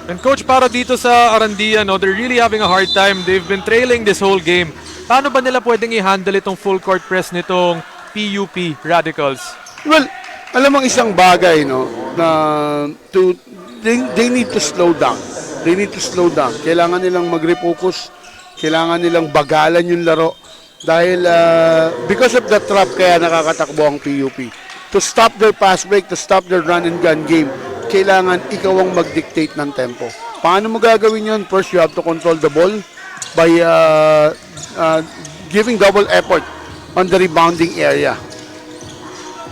And coach, para dito sa Arandia, no, they're really having a hard time. They've been trailing this whole game. Paano ba nila pwedeng i-handle itong full court press nitong PUP Radicals? Well, alam mong isang bagay, no, na they need to slow down. They need to slow down. Kailangan nilang mag-refocus. Kailangan nilang bagalan yung laro. Dahil because of the trap, kaya nakakatakbo ang PUP. To stop their pass break, to stop their run and gun game, kailangan ikaw ang mag-dictate ng tempo. Paano mo gagawin yun? First, you have to control the ball by giving double effort on the rebounding area.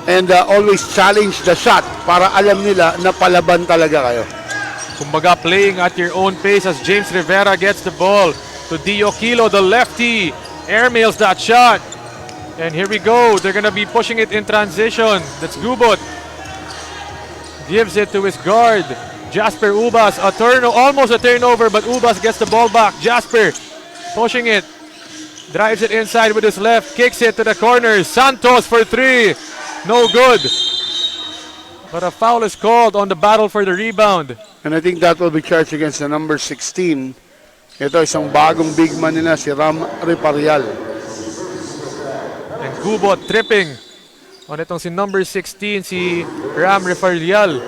And always challenge the shot para alam nila na palaban talaga kayo. Kumbaga, playing at your own pace as James Rivera gets the ball to Diokilo, the lefty. Airmails that shot. And here we go. They're gonna be pushing it in transition. That's Gubot. Gives it to his guard. Jasper Ubas. Almost a turnover, but Ubas gets the ball back. Jasper pushing it. Drives it inside with his left. Kicks it to the corner. Santos for 3. No good. But a foul is called on the battle for the rebound. And I think that will be charged against the number 16. Ito isang bagong big man nila, si Ram Riparial. And Gubot tripping on itong si number 16, si Ram Rifarial.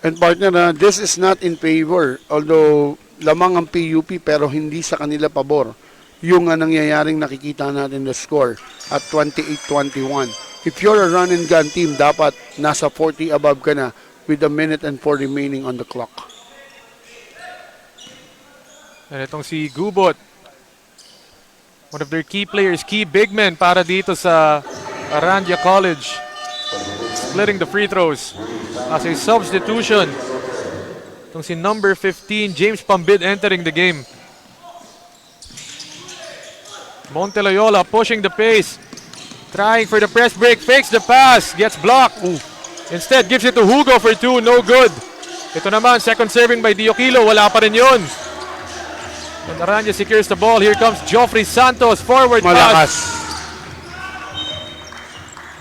And partner, this is not in favor. Although lamang ang PUP pero hindi sa kanila pabor. Yung nangyayaring nakikita natin the score at 28-21. If you're a run and gun team, dapat nasa 40 above ka na with a minute and 4 remaining on the clock. And itong si Gubot, one of their key players, key big men para dito sa Arandia College. Splitting the free throws as a substitution. Itong si number 15, James Pambid entering the game. Montelayola pushing the pace. Trying for the press break, fakes the pass, gets blocked. Instead, gives it to Hugo for 2, no good. Ito naman, second serving by Diokilo, wala pa rin yun. And Arandia secures the ball. Here comes Joffrey Santos, forward Malakas. pass.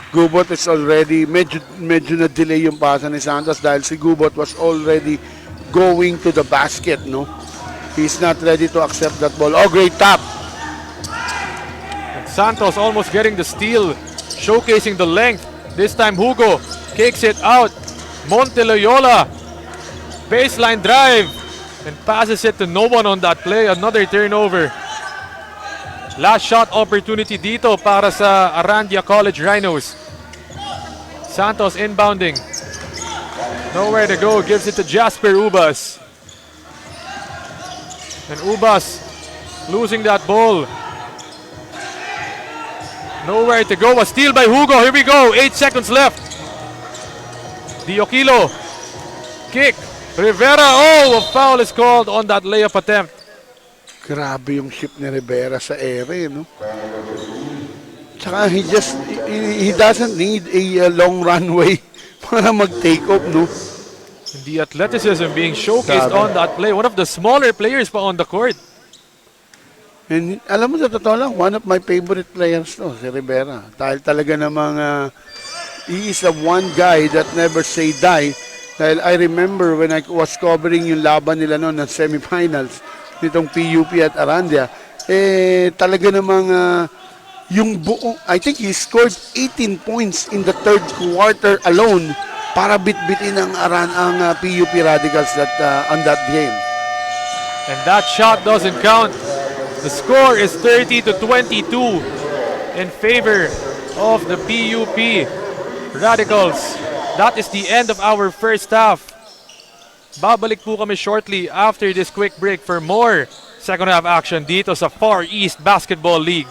Gubot is already, medyo na-delay yung pasa ni Santos dahil si Gubot was already going to the basket, no? He's not ready to accept that ball. Oh, great tap. Santos almost getting the steal, showcasing the length. This time Hugo kicks it out. Montelayola, baseline drive, and passes it to no one on that play. Another turnover. Last shot opportunity dito para sa Arandia College Rhinos. Santos inbounding. Nowhere to go, gives it to Jasper Ubas. And Ubas losing that ball. Nowhere to go. A steal by Hugo. Here we go. 8 seconds left. Diokilo. Kick. Rivera. Oh, a foul is called on that layup attempt. Grabe yung ship ni Rivera sa ere, no? Tsaka he doesn't need a long runway para mag-take off, no? The athleticism being showcased on that play. One of the smaller players pa on the court. And alam mo, sa totoo lang, one of my favorite players to, si Rivera. Dahil talaga namang he is a one guy that never say die. Dahil I remember when I was covering yung laban nila noon ng semifinals nitong PUP at Arandia, talaga namang yung buong, I think he scored 18 points in the third quarter alone para bitbitin ang PUP Radicals on that game. And that shot doesn't count. The score is 30-22 in favor of the PUP Radicals. That is the end of our first half. Babalik po kami shortly after this quick break for more second half action dito sa Far East Basketball League.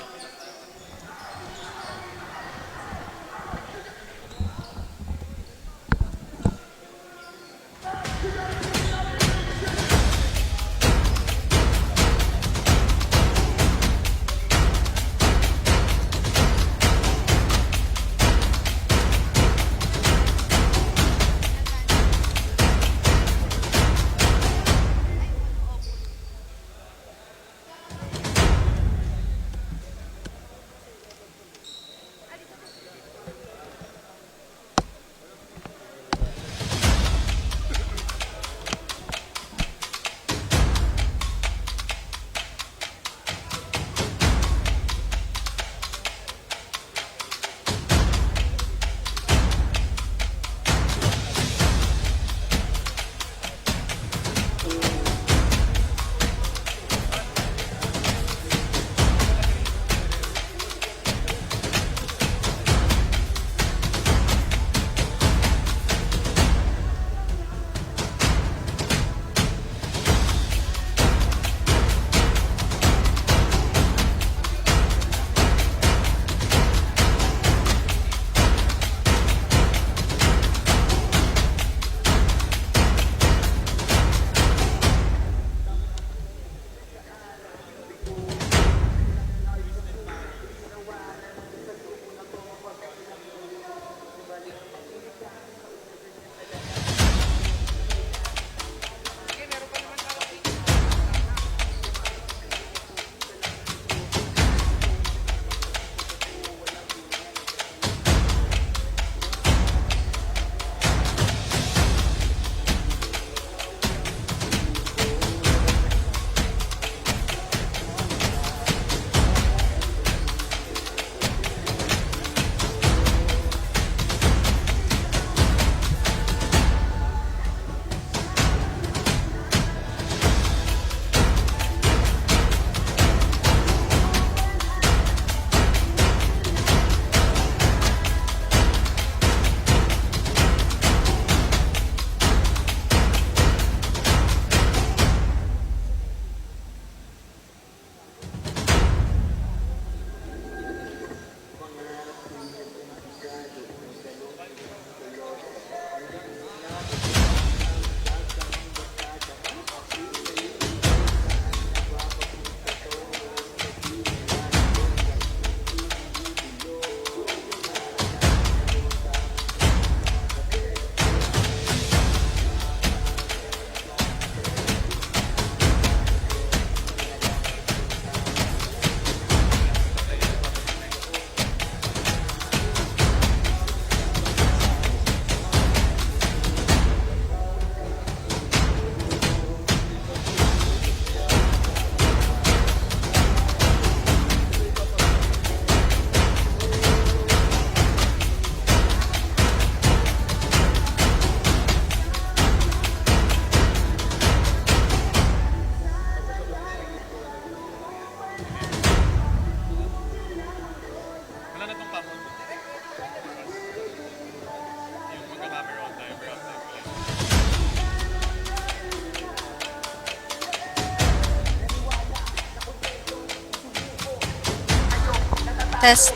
Test.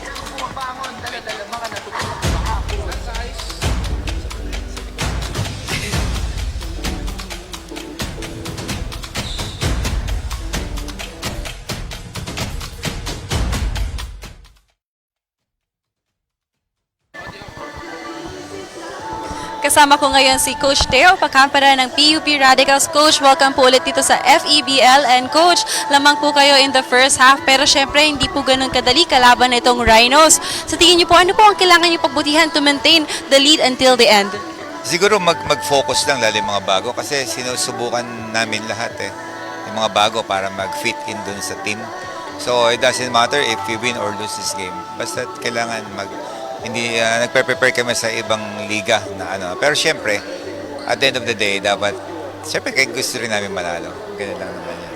Kasama ko ngayon si Coach Teo, pagkampara ng PUP Radicals. Coach, welcome po ulit dito sa FEBL. And Coach, lamang po kayo in the first half, pero syempre hindi po ganun kadali kalaban na itong Rhinos. Sa tingin niyo po, ano po ang kailangan niyo pagbutihan to maintain the lead until the end? Siguro mag-focus lang lalo yung mga bago kasi sinusubukan namin lahat yung mga bago para mag-fit in dun sa team. So it doesn't matter if we win or lose this game. Basta kailangan hindi nagpe-prepare kami sa ibang liga na ano. Pero syempre, at the end of the day, dapat syempre kaya gusto rin namin manalo. Ganun lang naman yan.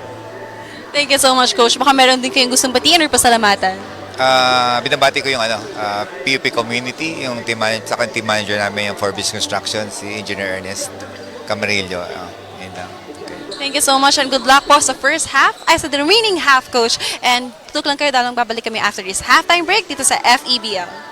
Thank you so much, Coach. Baka meron din kayong gustong batiin or pasalamatan. Binabati ko yung PUP community, yung team manager namin, yung Forbes Construction, si Engineer Ernest. Camarillo. Yun lang. Thank you so much and good luck po sa first half, ay sa the remaining half, Coach. And tutok lang kayo dahil babalik kami after this halftime break dito sa FEBL.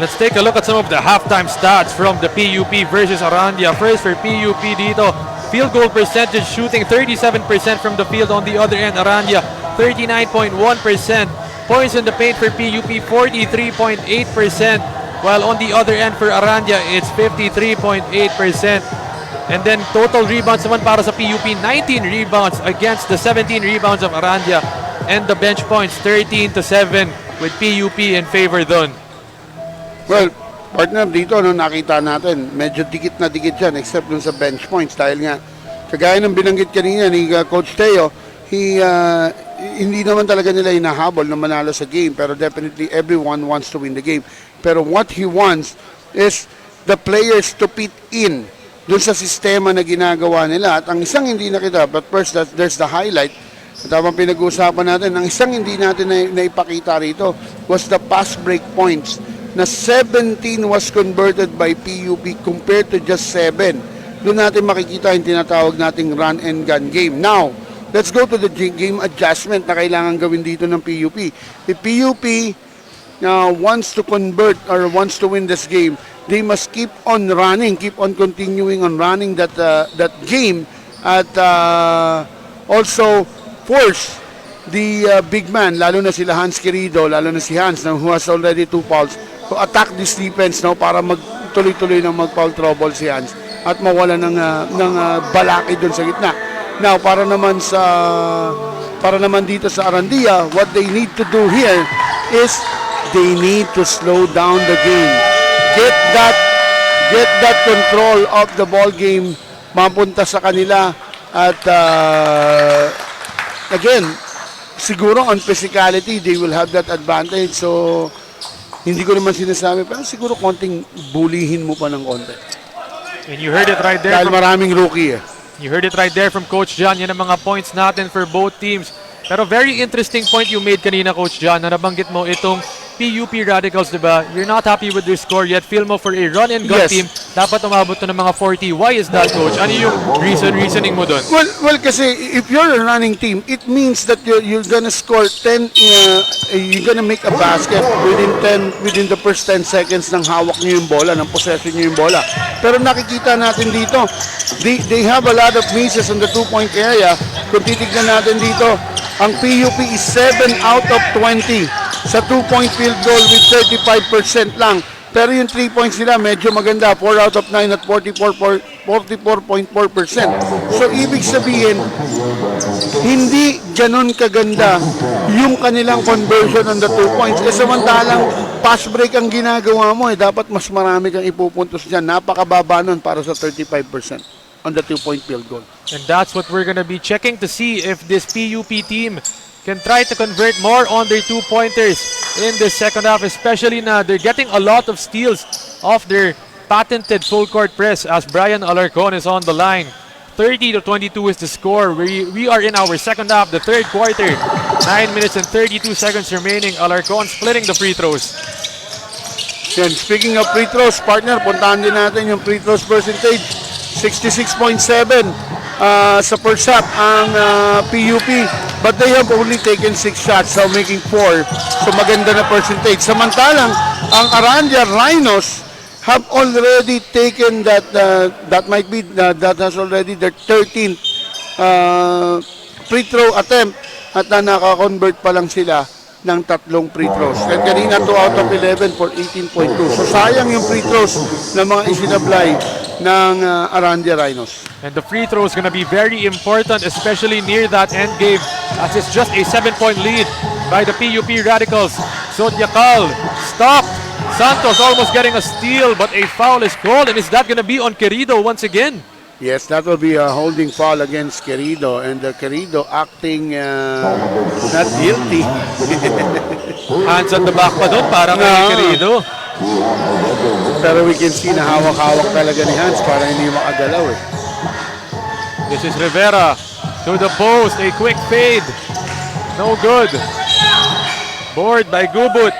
Let's take a look at some of the halftime stats from the PUP versus Arandia. First for PUP dito, field goal percentage shooting 37% from the field. On the other end, Arandia 39.1%. Points in the paint for PUP 43.8%. While on the other end for Arandia, it's 53.8%. And then total rebounds naman para sa PUP, 19 rebounds against the 17 rebounds of Arandia. And the bench points, 13-7 with PUP in favor dun. Well, partner, dito no, nakita natin, medyo dikit na dikit yan except dun sa bench points dahil nga, kagaya ng binanggit kanina ni Coach Teo, hindi naman talaga nila hinahabol na manalo sa game, pero definitely everyone wants to win the game. Pero what he wants is the players to fit in dun sa sistema na ginagawa nila. At ang isang hindi nakita, but first there's the highlight, tamang pinag-uusapan natin, ang isang hindi natin naipakita rito was the pass break points na 17 was converted by PUP compared to just 7 doon natin makikita yung tinatawag nating run and gun game. Now, let's go to the game adjustment na kailangan gawin dito ng PUP. If PUP wants to convert or wants to win this game, they must keep on running, keep on continuing on running that game at also force the big man, lalo na sila Hans Querido, lalo na si Hans who has already 2 fouls, to attack this defense para magtuloy-tuloy na mag-foul trouble si Hans at mawala ng balaki doon sa gitna. Now, para naman dito sa Arandia, what they need to do here is they need to slow down the game. Get that control of the ball game mapunta sa kanila at again, siguro on physicality they will have that advantage. So hindi ko naman sinasabi, pero siguro konting bulihin mo pa ng konti. And you heard it right there. Dahil maraming rookie eh. You heard it right there from Coach John. Yan ang mga points natin for both teams. Pero very interesting point you made kanina, Coach John, na nabanggit mo itong PUP Radicals, diba? You're not happy with their score yet. Feel mo for a run and gun Yes. team, dapat umabot to ng mga 40. Why is that, Coach? Ano yung reasoning mo dun? Well, kasi if you're a running team, it means that you're gonna score 10, you're gonna make a basket within the first 10 seconds ng hawak niyo yung bola, ng possession niyo yung bola. Pero nakikita natin dito, they have a lot of misses on the 2-point area. Kung titignan natin dito, ang PUP is 7 out of 20 sa 2-point field goal with 35% lang. Pero yung 3 points nila medyo maganda, 4 out of 9 at 44.4%. So ibig sabihin, hindi ganun kaganda yung kanilang conversion on the 2 points. Samantalang pass break ang ginagawa mo, dapat mas marami kang ipupuntos dyan. Napakababa nun para sa 35% on the 2-point field goal. And that's what we're gonna be checking to see if this PUP team can try to convert more on their 2-pointers in the second half, especially na they're getting a lot of steals off their patented full court press as Brian Alarcon is on the line. 30-22 is the score. We are in our second half, the third quarter. 9 minutes and 32 seconds remaining. Alarcon splitting the free throws. Yan, speaking of free throws, partner, puntahan din natin yung free throws percentage. 66.7 sa first half ang PUP, but they have only taken 6 shots, so making 4. So maganda na percentage. Samantalang ang Arandia Rhinos have already taken that has already their 13th free throw attempt at naka-convert pa lang sila ng 3 free throws. And kanina 2 out of 11 for 18.2. So sayang yung free throws ng mga isinablay ng Arandia Rhinos. And the free throw is going to be very important, especially near that end game, as it's just a 7-point lead by the PUP Radicals. Zodiacal stopped. Santos almost getting a steal, but a foul is called, and is that going to be on Querido once again? Yes, that will be a holding foul against Querido, and Querido acting not guilty. Hands on the back pa doon para kay Querido. Pero we can see na hawak-hawak talaga ni Hans para hindi makagalaw eh. This is Rivera to the post, a quick fade. No good. Board by Gubut.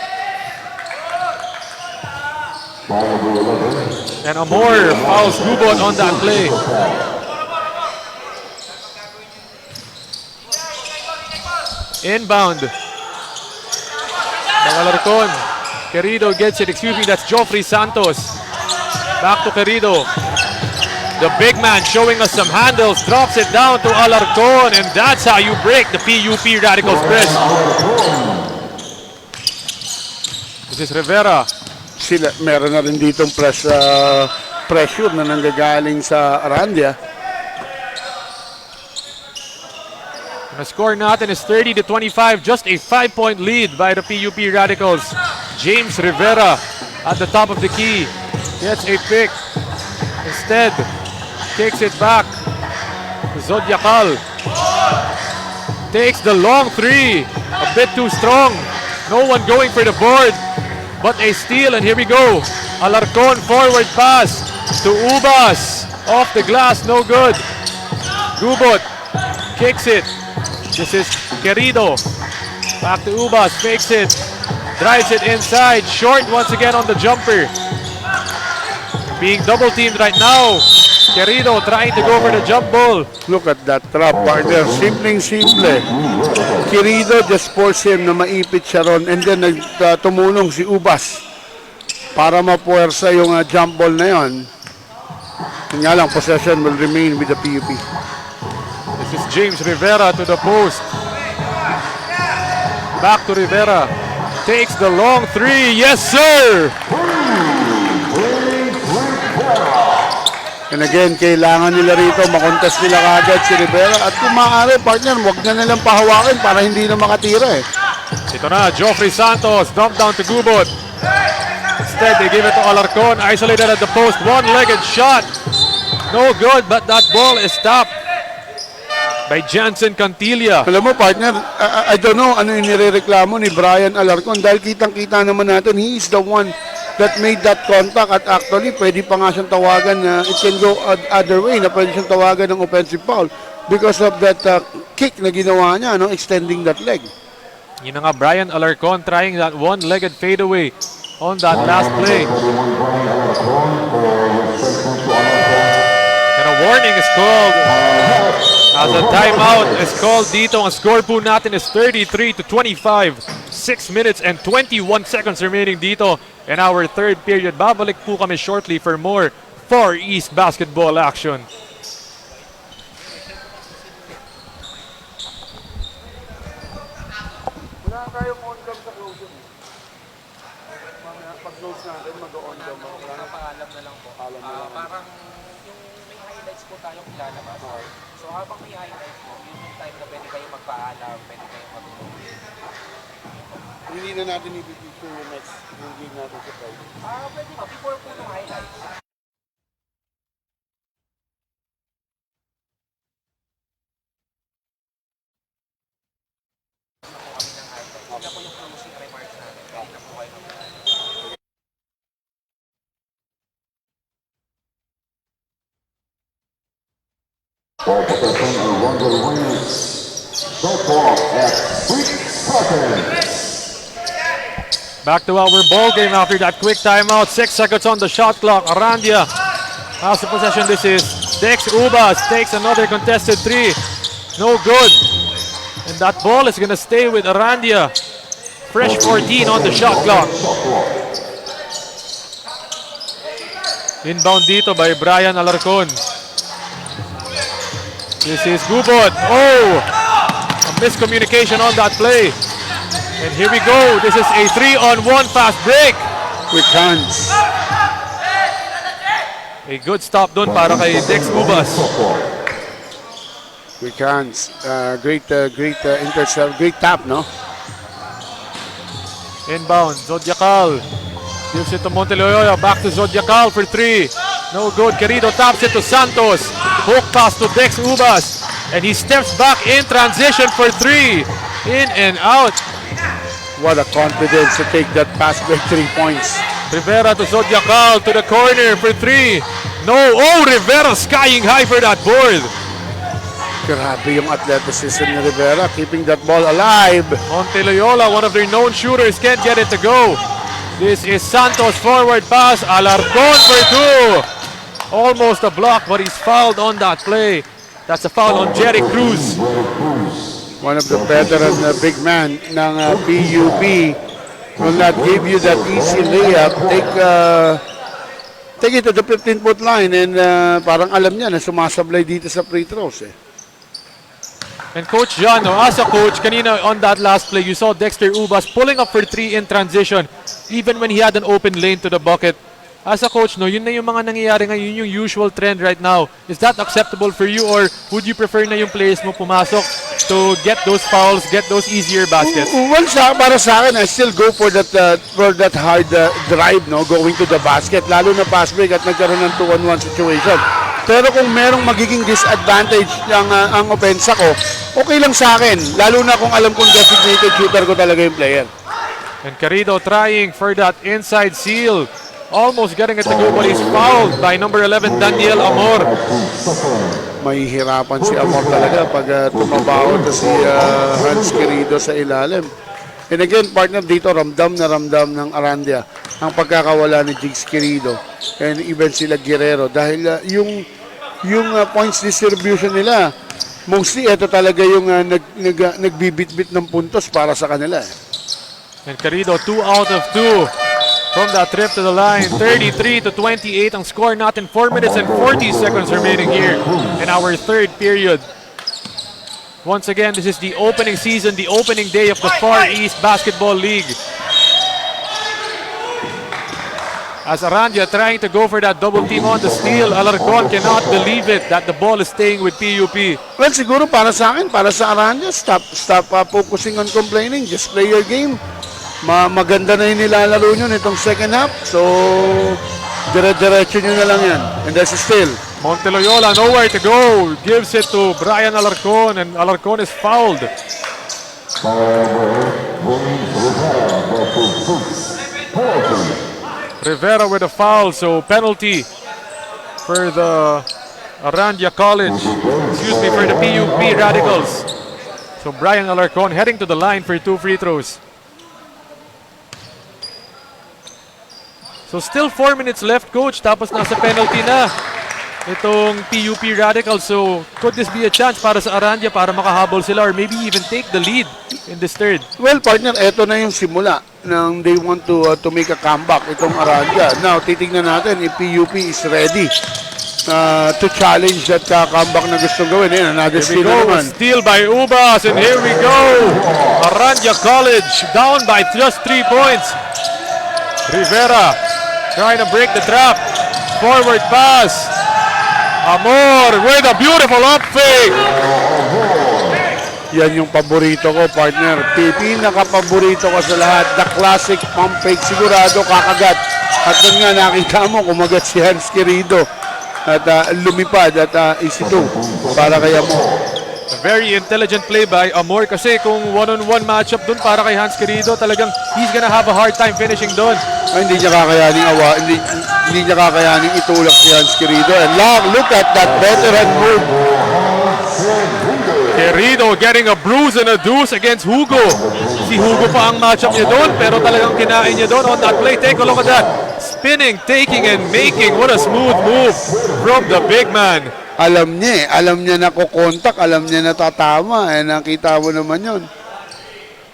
And Amor fouls Gubot on that play. Inbound. Alarcon. Querido gets it. Excuse me, that's Joffrey Santos. Back to Querido. The big man showing us some handles. Drops it down to Alarcon. And that's how you break the PUP Radicals press. This is Rivera. Meron na rin ditong pressure na nanggagaling sa Arandia. The score natin is 30-25, just a 5-point lead by the PUP Radicals. James Rivera at the top of the key gets a pick. Instead, takes it back. Zodiacal takes the long three, a bit too strong. No one going for the board, but a steal, and here we go. Alarcon forward pass to Ubas. Off the glass, no good. Gubot kicks it. This is Querido. Back to Ubas, fakes it. Drives it inside. Short once again on the jumper. Being double teamed right now Querido trying to go for the jump ball. Look at that trap, partner. Simpleng-simple. Querido just force him na maipit siya ron. And then tumulong si Ubas para mapuwersa yung jump ball na yon. Yun nga lang, possession will remain with the PUP. This is James Rivera to the post. Back to Rivera. Takes the long three. Yes, sir! And again, kailangan nila rito makontest nila kagad si Rivera. At kung maaari, partner, huwag na nilang pahawakin para hindi na makatira eh. Ito na, Joffrey Santos. Dump down to Gubot. Instead, they give it to Alarcon. Isolated at the post. One-legged shot. No good, but that ball is stopped by Jansen Cantilla. Alam mo, partner, I don't know ano yung nirereklamo ni Brian Alarcon dahil kitang-kita naman natin, he is the one that made that contact at actually pwede pa nga siyang tawagan na it can go other way na pwede siyang tawagan ng offensive foul because of that kick na ginawa niya, no, extending that leg. Yun na nga, Brian Alarcon trying that one-legged fadeaway on that last play. And a warning is called as a timeout is called dito. Ang score po natin is 33-25. 6 minutes and 21 seconds remaining dito in our third period. Babalik po kami shortly for more Far East basketball action. Wala tayong on-cam sa closing. Pag-close natin, mag-on-cam. Wala nang paalam na lang po. Parang yung may highlights po tayong ilalabas. So habang may highlights po, yun yung time na pwede kayo magpaalam, pwede kayo mag-close. Hindi na natin i-picture yung next game natin sa Friday. Pwede ba? Before po ng highlights. Yun na po yung closing remarks natin. Pwede na po kayo mag-close. Ball possession and one goal wins. So far at 6 seconds. Back to our ball game after that quick timeout. 6 seconds on the shot clock. Arandia has the possession. This is Dex Ubas takes another contested three. No good. And that ball is going to stay with Arandia. Fresh 14 on the shot clock. Inbound dito by Brian Alarcon. This is Gubot. Oh! A miscommunication on that play. And here we go. This is a 3-on-1 fast break. Quick hands. A good stop dun para kay Dex Ubas. Quick hands. Great intercept. Great tap, no? Inbound. Zodiacal. Gives it to Monteloyola. Back to Zodiacal for three. No good. Querido taps it to Santos. Hook pass to Dex Ubas. And he steps back in transition for three. In and out. What a confidence to take that pass by 3 points. Rivera to Zodiacal to the corner for three. No. Oh, Rivera skying high for that board. Grabe yung athleticism ni Rivera, keeping that ball alive. Monteloyola, one of their known shooters, can't get it to go. This is Santos forward pass. Alarcon for two. Almost a block, but he's fouled on that play. That's a foul on Jerry Cruz. One of the veteran big man ng PUP will not give you that easy layup. Take it to the 15-foot line and parang alam niya na sumasablay dito sa free throws eh. And Coach John, as a coach, kanina on that last play, you saw Dexter Ubas pulling up for three in transition, even when he had an open lane to the bucket. As a coach, no, yun na yung mga nangyayari ngayon, yung usual trend right now. Is that acceptable for you, or would you prefer na yung players mo pumasok to get those fouls, get those easier baskets? Well, para sa akin, I still go for that hard drive, no, going to the basket, lalo na pass break at nagkaroon ng 2-on-1 situation. Pero kung merong magiging disadvantage ang opensa ko, okay lang sa akin, lalo na kung alam kong designated shooter ko talaga yung player. And Querido trying for that inside seal. Almost getting it to go, but he's fouled by number 11, Daniel Amor. Mahihirapan si Amor talaga pag tumabaw to si Hans Querido sa ilalim. And again, partner, dito ramdam na ramdam ng Arandia ang pagkakawala ni Jigs Querido and even sila Guerrero dahil yung yung points distribution nila. Mostly, ito talaga yung nagbibit-bit ng puntos para sa kanila. And Querido, 2 out of 2 from that trip to the line. 33-28 ang score natin. 4 minutes and 40 seconds remaining here in our third period. Once again, this is the opening season, the opening day of the Far East Basketball League. As Arandia trying to go for that double team on the steal, Alarcon cannot believe it that the ball is staying with PUP. Well, siguro para sa akin, para sa Arandia, stop focusing on complaining. Just play your game. Maganda na yung nilalaro nyo nitong second half. So, dire-diretso nyo na lang yan. And that's a steal. Monteloyola nowhere to go. Gives it to Brian Alarcon, and Alarcon is fouled. Rivera with a foul, so penalty for the Arandia College. Excuse me, for the PUP Radicals. So Brian Alarcon heading to the line for 2 free throws. So still 4 minutes left, coach. Tapos nasa penalty na itong PUP Radicals. So could this be a chance para sa Arandia para makahabol sila or maybe even take the lead in this third? Well, partner, eto na yung simula nang they want to make a comeback itong Arandia. Now, titingnan natin if PUP is ready to challenge that comeback na gustong gawin. Ayan, another steal na naman. Steal by Ubas, and here we go. Arandia College down by just 3 points. Rivera trying to break the trap. Forward pass. Amor with a beautiful up fake. Yan yung paborito ko, partner. Pinaka-paborito ko sa lahat. The classic pump fake. Sigurado kakagat. At doon nga nakita mo, kumagat si Hans Querido. At lumipad at easy 2 para kay Amor. A very intelligent play by Amor kasi kung one-on-one matchup dun para kay Hans Querido, talagang he's gonna have a hard time finishing dun. Ay, hindi niya kakayaning hindi niya kakayaning itulak si Hans Querido. And look at that veteran move. Querido getting a bruise and a deuce against Hugo. Si Hugo pa ang matchup niya doon, pero talagang kinain niya doon on that play. Take a look at that. Spinning, taking, and making. What a smooth move from the big man. Alam niya na kukontak, alam niya na tatama. Eh, nakita mo naman yun.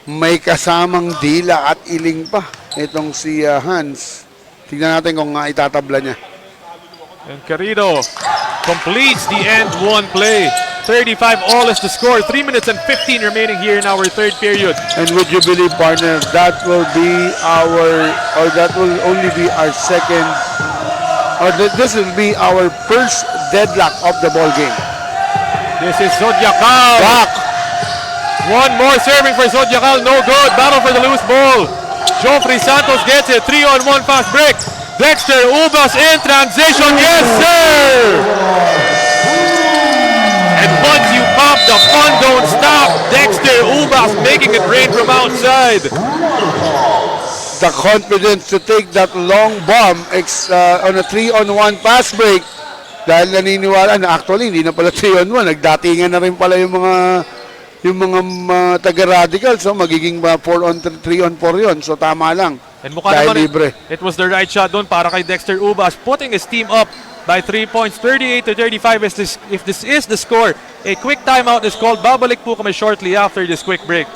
May kasamang dila at iling pa itong si Hans. Tignan natin kung itatabla niya. And Querido completes the end one play. 35 all is the score. 3 minutes and 15 remaining here in our third period. And would you believe, partner, that will only be our second, or this will be our first deadlock of the ball game. This is Zodiacal. Back. One more serving for Zodiacal. No good. Battle for the loose ball. Joffrey Santos gets it. 3-on-1 fast break. Dexter Ubas in transition. Yes, sir! And once you pop, the fun don't stop. Dexter Ubas making it rain from outside. The confidence to take that long bomb on a 3-on-1 pass break. Dahil naniniwala na actually hindi na pala 3-on-1. Nagdatingan na rin pala yung mga taga-radical. So magiging 3-on-4 yun. So tama lang. And mukha dahil naman libre. it was the right shot doon para kay Dexter Ubas, putting his team up by 3 points. 38-35 if this is the score. A quick timeout is called. Babalik po kami shortly after this quick break.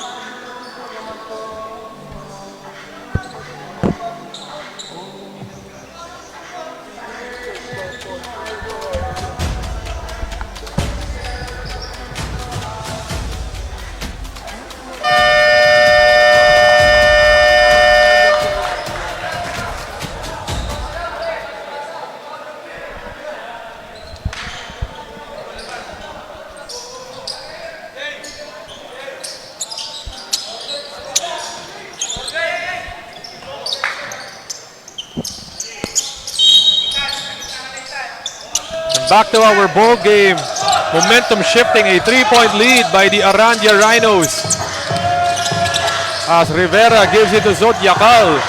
Back to our ball game. Momentum shifting, a 3-point lead by the Arandia Rhinos. As Rivera gives it to Zodiacal.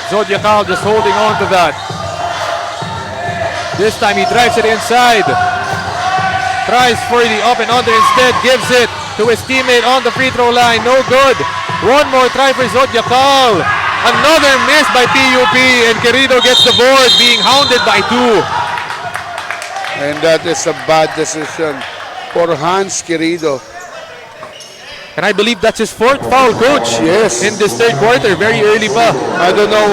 Zodiacal just holding on to that. This time he drives it inside. Tries for the up and under instead. Gives it to his teammate on the free throw line. No good. One more try for Zodiacal. Another miss by PUP, and Querido gets the board, being hounded by 2. And that is a bad decision for Hans Querido. And I believe that's his fourth foul, coach. Yes. In this third quarter, very early pa. I don't know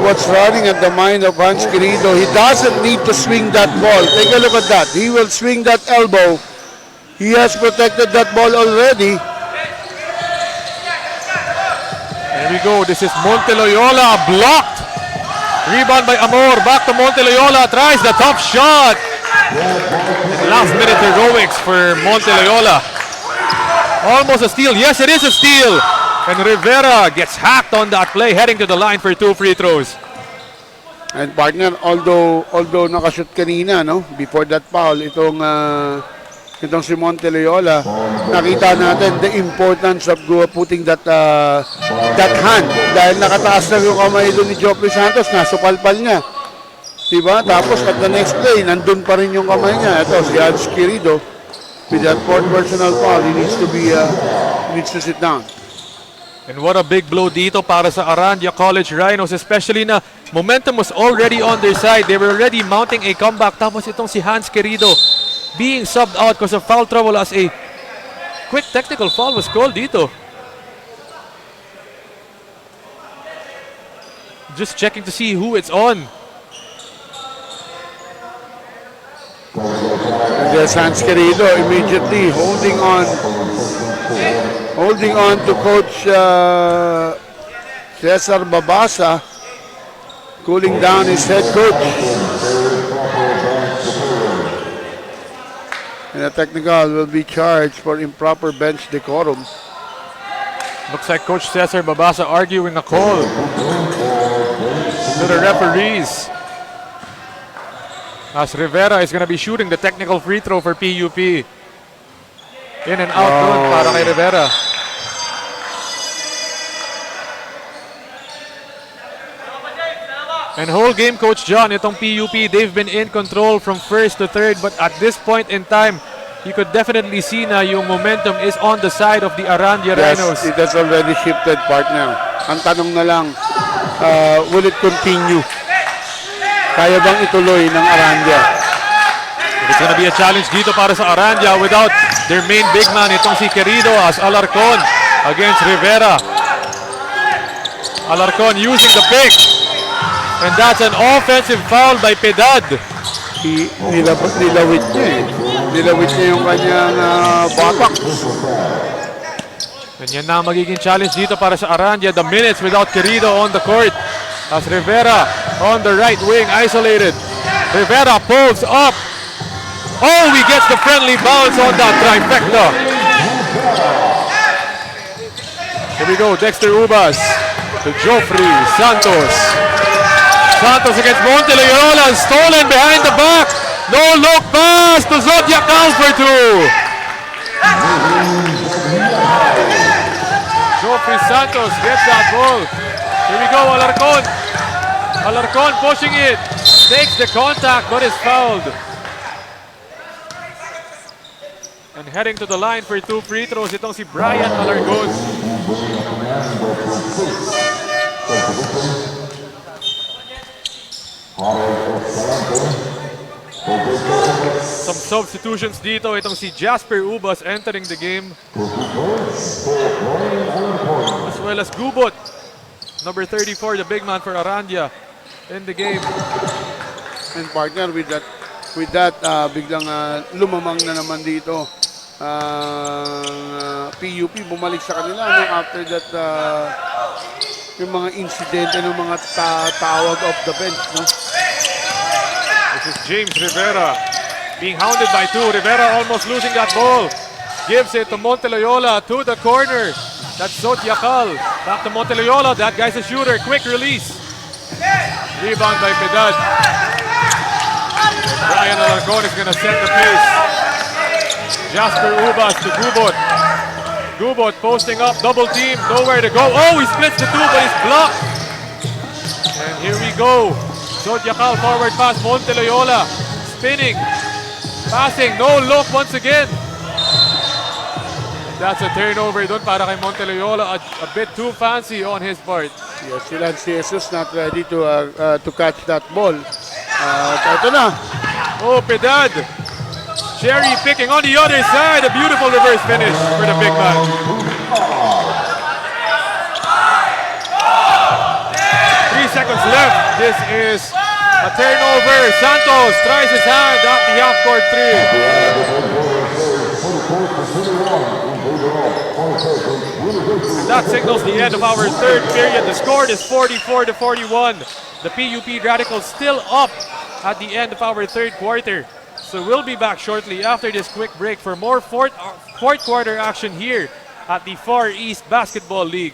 what's running at the mind of Hans Querido. He doesn't need to swing that ball. Take a look at that. He will swing that elbow. He has protected that ball already. There we go. This is Monteloyola blocked. Rebound by Amor. Back to Monteloyola. Tries the top shot. Last minute heroics for Monteloyola. Almost a steal. Yes, it is a steal. And Rivera gets hacked on that play, heading to the line for 2 free throws. And partner, although nakashoot kanina, no, before that foul, itong si Monteloyola, nakita natin the importance of putting that hand. Dahil nakataas lang yung kamay doon ni Joffrey Santos, nasupalpal niya. Diba? Tapos at the next play, nandun pa rin yung kamay niya. Ito, si Hans Querido, with that fourth personal foul, he needs to sit down. And what a big blow dito para sa Arandia College Rhinos, especially na momentum was already on their side. They were already mounting a comeback. Tapos itong si Hans Querido being subbed out because of foul trouble as a quick technical foul was called dito. Just checking to see who it's on. And there's Hans Querido immediately holding on to Coach Cesar Babasa, cooling down his head coach. And a technical will be charged for improper bench decorum. Looks like Coach Cesar Babasa arguing a call to the referees. As Rivera is going to be shooting the technical free throw for PUP. In and out doon para kay Rivera. And whole game, Coach John, itong PUP, they've been in control from first to third, but at this point in time, you could definitely see na yung momentum is on the side of the Arandia Rhinos. Yes, it has already shifted, partner. Ang tanong na lang, will it continue? Kaya bang ituloy ng Arandia? It's gonna be a challenge dito para sa Arandia without their main big man, itong si Querido as Alarcon against Rivera. Alarcon using the pick. And that's an offensive foul by Piedad. Nilawit niya eh. Nilawit niya yung kanyang batak. And yan na magiging challenge dito para sa Arandia. The minutes without Querido on the court. As Rivera on the right wing, isolated. Rivera pulls up. Oh, he gets the friendly bounce on that trifecta. Here we go, Dexter Ubas to Joffrey Santos. Santos against Monteloyola, stolen behind the back. No look pass to Zodiacal for 2. Joffrey Santos gets that ball. Here we go, Alarcon. Alarcon pushing it. Takes the contact but is fouled. And heading to the line for 2 free throws, itong si Brian Alarcon. Some substitutions dito. Itong si Jasper Ubas entering the game. As well as Gubot. Number 34, the big man for Arandia in the game. And partner, with that biglang lumamang na naman dito. PUP bumalik sa kanila after that yung mga insidente ng mga tawag off the bench, no? This is James Rivera being hounded by 2. Rivera almost losing that ball. Gives it to Monteloyola to the corner. That's Zodiacal. Back to Monteloyola. That guy's a shooter. Quick release. Rebound by Piedad. Brian Alarcon is going to set the pace. Jasper Ubas to Gubot. Gubot posting up. Double team. Nowhere to go. Oh, he splits the 2 but he's blocked. And here we go. Zodiacal forward pass. Monteloyola spinning. Passing. No look once again. That's a turnover doon para kay Monteloyola. A bit too fancy on his part. Yes, si Jesus not ready to catch that ball. Ito na. Oh, Piedad. Cherry picking on the other side. A beautiful reverse finish for the big man. 3 seconds left. This is a turnover. Santos tries his hand at the half-court three. And that signals the end of our third period. The score is 44-41. The PUP Radicals still up at the end of our third quarter. So we'll be back shortly after this quick break for more fourth quarter action here at the Far East Basketball League.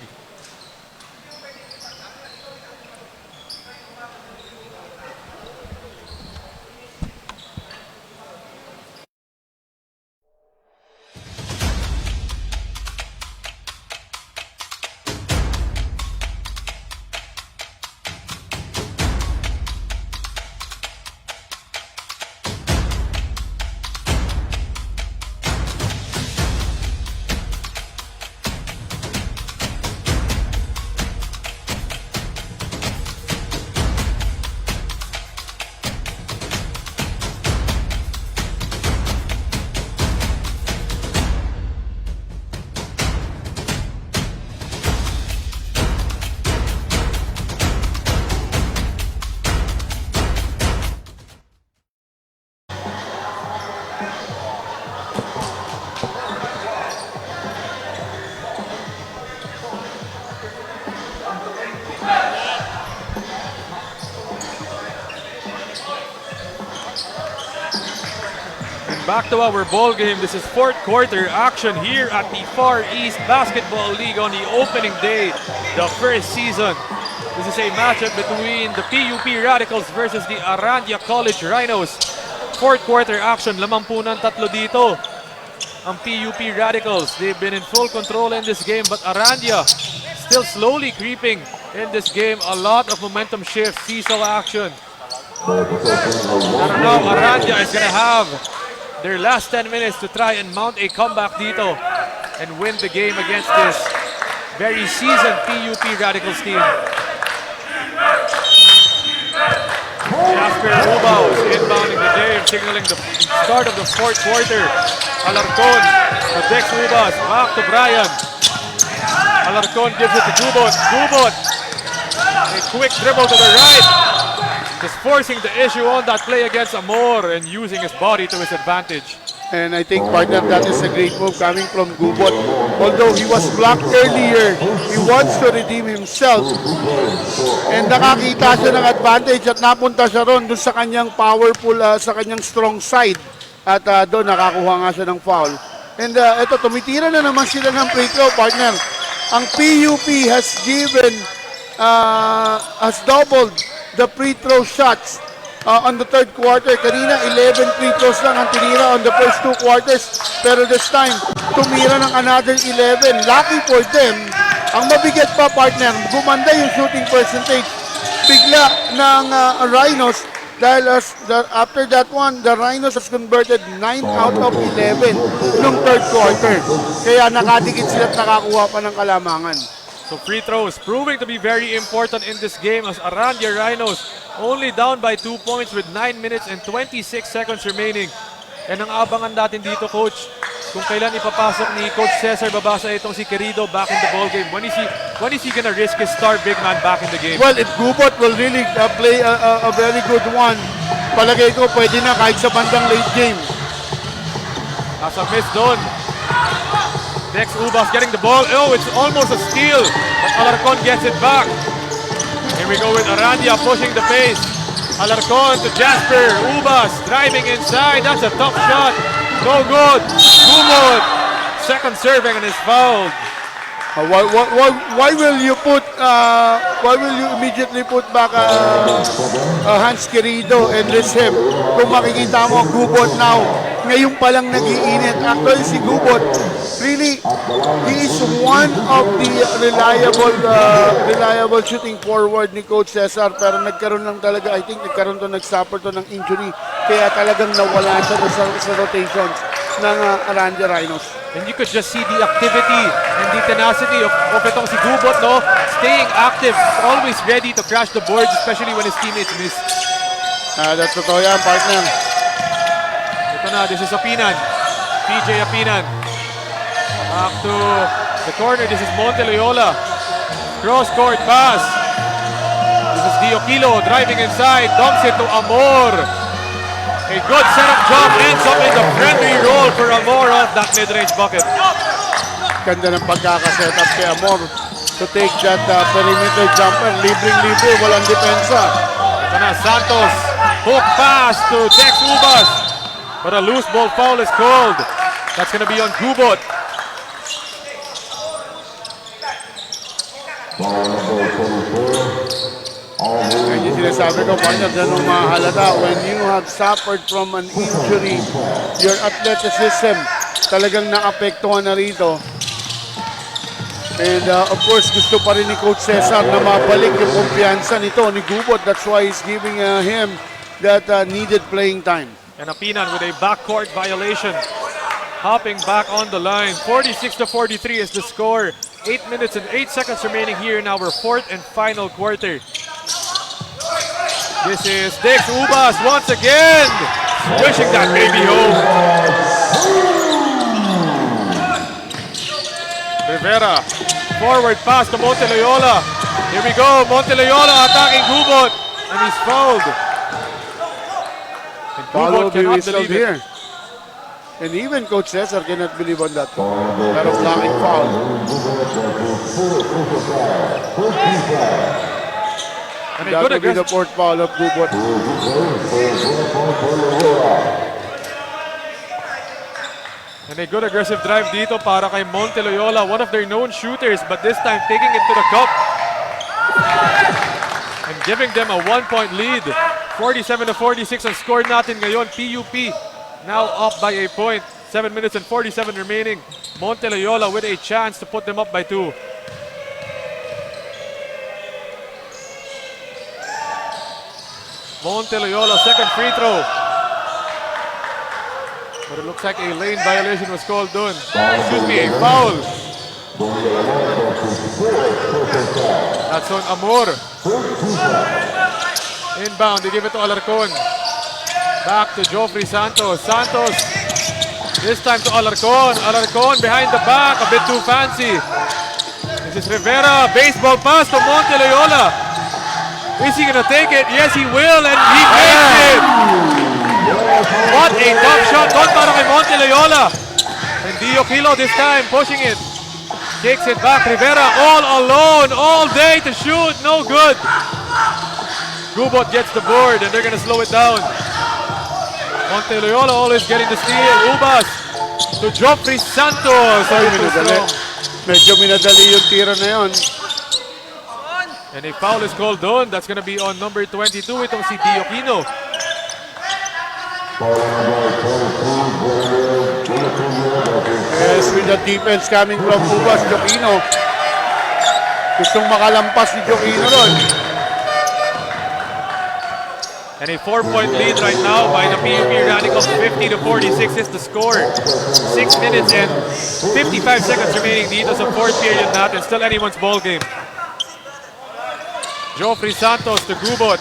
Back to our ball game. This is fourth quarter action here at the Far East Basketball League on the opening day, the first season. This is a matchup between the PUP Radicals versus the Arandia College Rhinos. Fourth quarter action, lamang po ng tatlo dito. Ang PUP Radicals, they've been in full control in this game, but Arandia still slowly creeping in this game. A lot of momentum shifts, seesaw action. Pero now Arandia is gonna have their last 10 minutes to try and mount a comeback dito and win the game against this very seasoned PUP Radicals team. Jasper Rubaus inbounding the game, signaling the start of the fourth quarter. Alarcon to Dex Rubas, back to Brian. Alarcon gives it to Gubot. Gubot, a quick dribble to the right. Just forcing the issue on that play against Amor and using his body to his advantage. And I think, partner, that is a great move coming from Gubot. Although he was blocked earlier, he wants to redeem himself. And nakakita siya ng advantage at napunta siya ron doon sa kanyang powerful, sa kanyang strong side. At doon nakakuha nga siya ng foul. And ito, tumitira na naman sila ng free throw, partner. Ang PUP has doubled the free throw shots on the third quarter. Kanina, 11 free throws lang ang tinira on the first two quarters. Pero this time, tumira ng another 11. Lucky for them. Ang mabigat pa, partner, gumanda yung shooting percentage. Bigla ng Rhinos. Dahil after that one, the Rhinos has converted 9 out of 11 nung third quarter. Kaya nakadikit sila at nakakuha pa ng kalamangan. So free throws proving to be very important in this game as Arandia Rhinos only down by 2 points with 9 minutes and 26 seconds remaining. And ang abangan natin dito, Coach, kung kailan ipapasok ni Coach Cesar Babasa itong si Querido back in the ball game. When is he gonna risk his star big man back in the game? Well, if Gubot will really play a very good one, palagay ko pwede na kahit sa bandang late game. As a miss doon. Dex Ubas getting the ball. Oh, it's almost a steal. But Alarcon gets it back. Here we go with Arandia pushing the pace. Alarcon to Jasper. Ubas driving inside. That's a tough shot. No good. Gumod. Second serving and is fouled. Why will you immediately put back Hans Querido and risk him? Kung makikita mo, Gubot now, ngayon pa lang nag-iinit. Actually, si Gubot, really, he is one of the reliable shooting forward ni Coach Cesar. Pero nagkaroon lang talaga, I think nag-suffer to ng injury. Kaya talagang nawala siya sa rotations ng Arandia Rhinos. And you could just see the activity and the tenacity of itong si Gubot, no? Staying active, always ready to crash the boards, especially when his teammates miss. That's totoo yan, partner. Ito na, this is Apinan. PJ Apinan. Back to the corner. This is Monteloyola. Cross-court pass. This is Diokilo driving inside. Dumps it to Amor. A good setup job. Ends up in the friendly roll for Amor off that mid-range bucket. Ganda ng pagkakasetup kay Amor to take that perimeter jumper. Libreng-libre, walang depensa. Ito na, Santos. Hook pass to Dex Ubas. But a loose ball foul is called. That's going to be on Gubot. Yan yung sinasabi ko, partner, ganun mahalata. When you have suffered from an injury, your athleticism talagang naapektuhan na rito. And of course, gusto pa rin ni Coach Cesar na mabalik yung kumpiyansa nito ni Gubot. That's why he's giving him that needed playing time. And Apinan with a backcourt violation. Hopping back on the line. 46-43 is the score. 8 minutes and 8 seconds remaining here in our fourth and final quarter. This is Dex Ubas once again. Wishing that baby home. Rivera. Forward pass to Monteloyola. Here we go. Monteloyola attacking Gubot. And he's fouled. And Follow Gubot be cannot whistled believe it. here. And even Coach Cesar cannot believe on that. Pero blocking foul. And a That good will be the aggressive, fourth foul of Gubot. and a good aggressive drive dito para kay Monteloyola. One of their known shooters, but this time taking it to the cup. And giving them a 1-point lead. 47-46 ang score natin ngayon. PUP now up by a point. 7 minutes and 47 remaining. Monteloyola with a chance to put them up by 2. Monteloyola, second free throw. But it looks like a lane violation was called dun. Excuse me, a foul. That's on Amor. Inbound, they give it to Alarcon. Back to Joffrey Santos. Santos, this time to Alarcon. Alarcon behind the back, a bit too fancy. This is Rivera, baseball pass to Monteloyola. Is he gonna take it? Yes, he will, and he makes it! What a tough shot doon para kay Monteloyola. And Diokilo this time pushing it. Kicks it back, Rivera all alone, all day to shoot, no good. Gubot gets the board and they're gonna slow it down. Monteloyola always getting the steal. Ubas to Joffrey Santos. Medyo minadali yung tira na yun. And a foul is called doon. That's gonna be on number 22, itong si Diokino. Yes, with the defense coming from Ubas, Jokino. Gustong makalampas ni Jokino ron. And a 4-point lead right now by the PUP Radicals. 50-46 is the score. 6 minutes and 55 seconds remaining dito sa fourth period natin. Still anyone's ball game. Joffrey Santos to Gubot.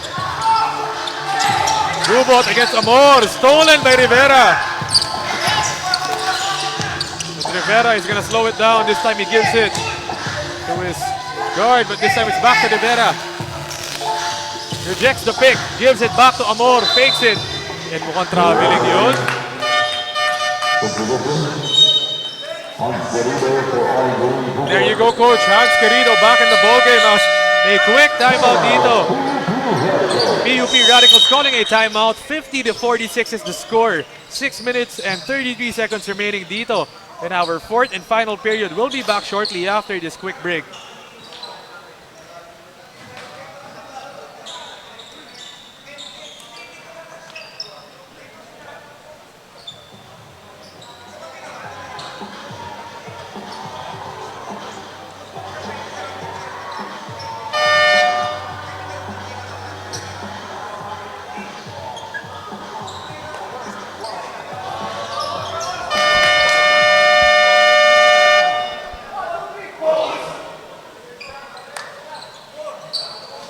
Gubot against Amor. Stolen by Rivera. And Rivera is going to slow it down. This time he gives it to his guard, but this time it's back to Rivera. Rejects the pick, gives it back to Amor, fakes it. And mukhang traveling yun. There you go, Coach. Hans Querido back in the ballgame. A quick timeout dito. PUP Radicals calling a timeout. 50-46 is the score. 6 minutes and 33 seconds remaining dito in our fourth and final period. We'll be back shortly after this quick break.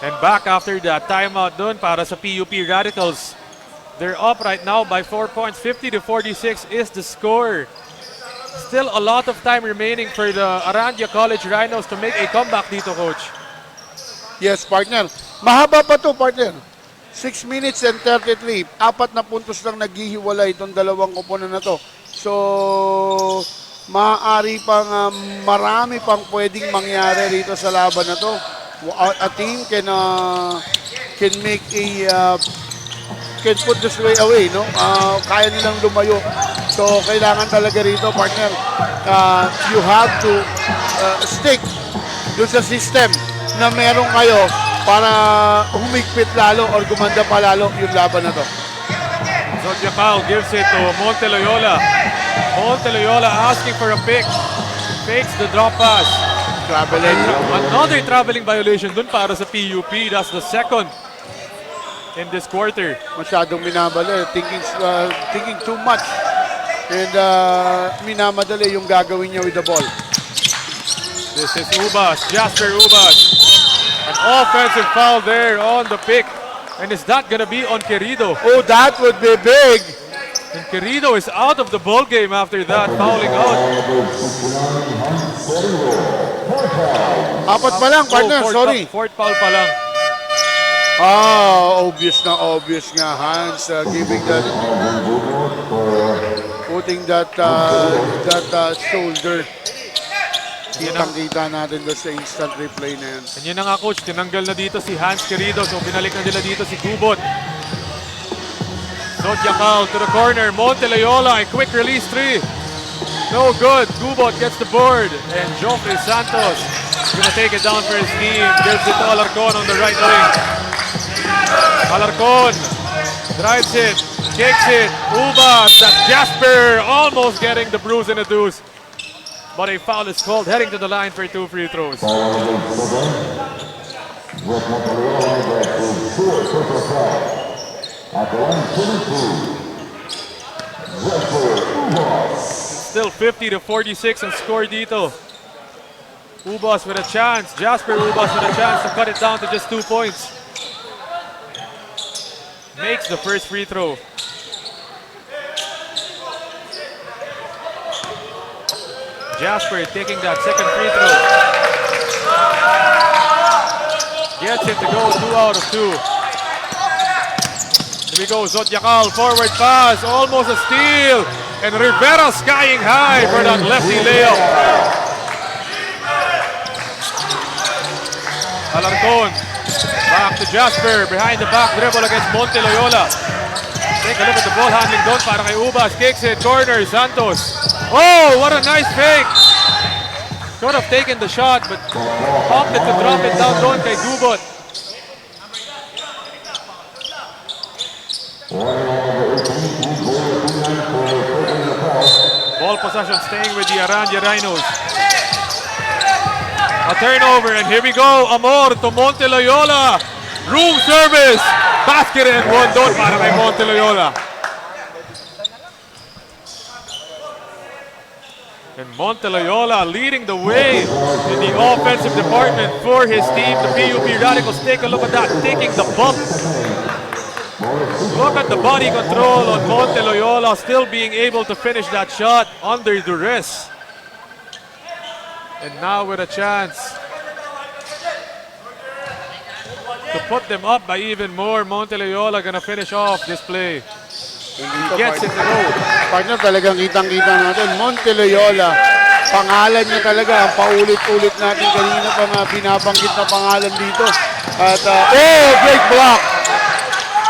And back after that timeout dun para sa PUP Radicals. They're up right now by 4 points. 50 to 46 is the score. Still a lot of time remaining for the Arandia College Rhinos to make a comeback dito, Coach. Yes, partner. Mahaba pa to, partner. 6 minutes and 33. 4 na puntos lang naghihiwalay itong dalawang koponan na to. So, maaari pang marami pang pwedeng mangyari rito sa laban na to. A team can make can put this way away, no? Kaya nilang lumayo. So, kailangan talaga rito, partner, you have to stick doon sa system na meron kayo para humigpit lalo or gumanda pa lalo yung laban na to. Zodiacal gives it to Monteloyola. Monteloyola asking for a pick. Fakes the drop pass. Traveling. Another traveling violation dun para sa PUP. That's the second in this quarter. Masyadong minamali. Thinking too much. And minamadali yung gagawin niya with the ball. This is Ubas, Jasper Ubas. An offensive foul there on the pick. And is that gonna be on Querido? Oh, that would be big. And Querido is out of the ball game after that, fouling out. Apat pa lang, partner. Sorry. Fourth foul pa lang. Obvious nga, Hans, giving that, putting that shoulder. Kitang-kita natin doon sa instant replay na yan. And yun na nga, Coach, tinanggal na dito si Hans Querido, so binalik na nila dito si Gubot. Zodiacal to the corner, Monteloyola, a quick release three. No good, Gubot gets the board, and Joffrey Santos is gonna take it down for his team, gives it to Alarcon on the right wing. Alarcon drives it, kicks it, Ubas, that's Jasper, almost getting the bruise and a deuce. But a foul is called, heading to the line for 2 free throws. Still 50 to 46 and score dito. Ubas with a chance, Jasper Ubas with a chance to cut it down to just 2 points. Makes the first free throw. Jasper taking that second free throw. Gets it to go 2 out of 2. Here we go, Zodiacal, forward pass, almost a steal. And Rivera skying high for that lefty layup. Alarcon, back to Jasper, behind the back dribble against Monteloyola. Take a look at the ball handling doon para kay Ubas. Kicks it, corner, Santos. Oh, what a nice fake. Could have taken the shot, but opted to drop it down doon kay Gubot. Ball possession staying with the Arandia Rhinos. A turnover, and here we go. Amor to Monteloyola. Room service. Basket and one doon para kay Monteloyola. And Monteloyola leading the way in the offensive department for his team, the PUP Radicals. Take a look at that, taking the bump. Look at the body control on Monteloyola, still being able to finish that shot under duress. And now with a chance to put them up by even more. Monteloyola gonna finish off this play. He gets it to go. Partner, talagang kitang-kita natin. Monteloyola, pangalan niya talaga. Ang paulit-ulit natin kanina pa nga binabanggit na pangalan dito. At, great block!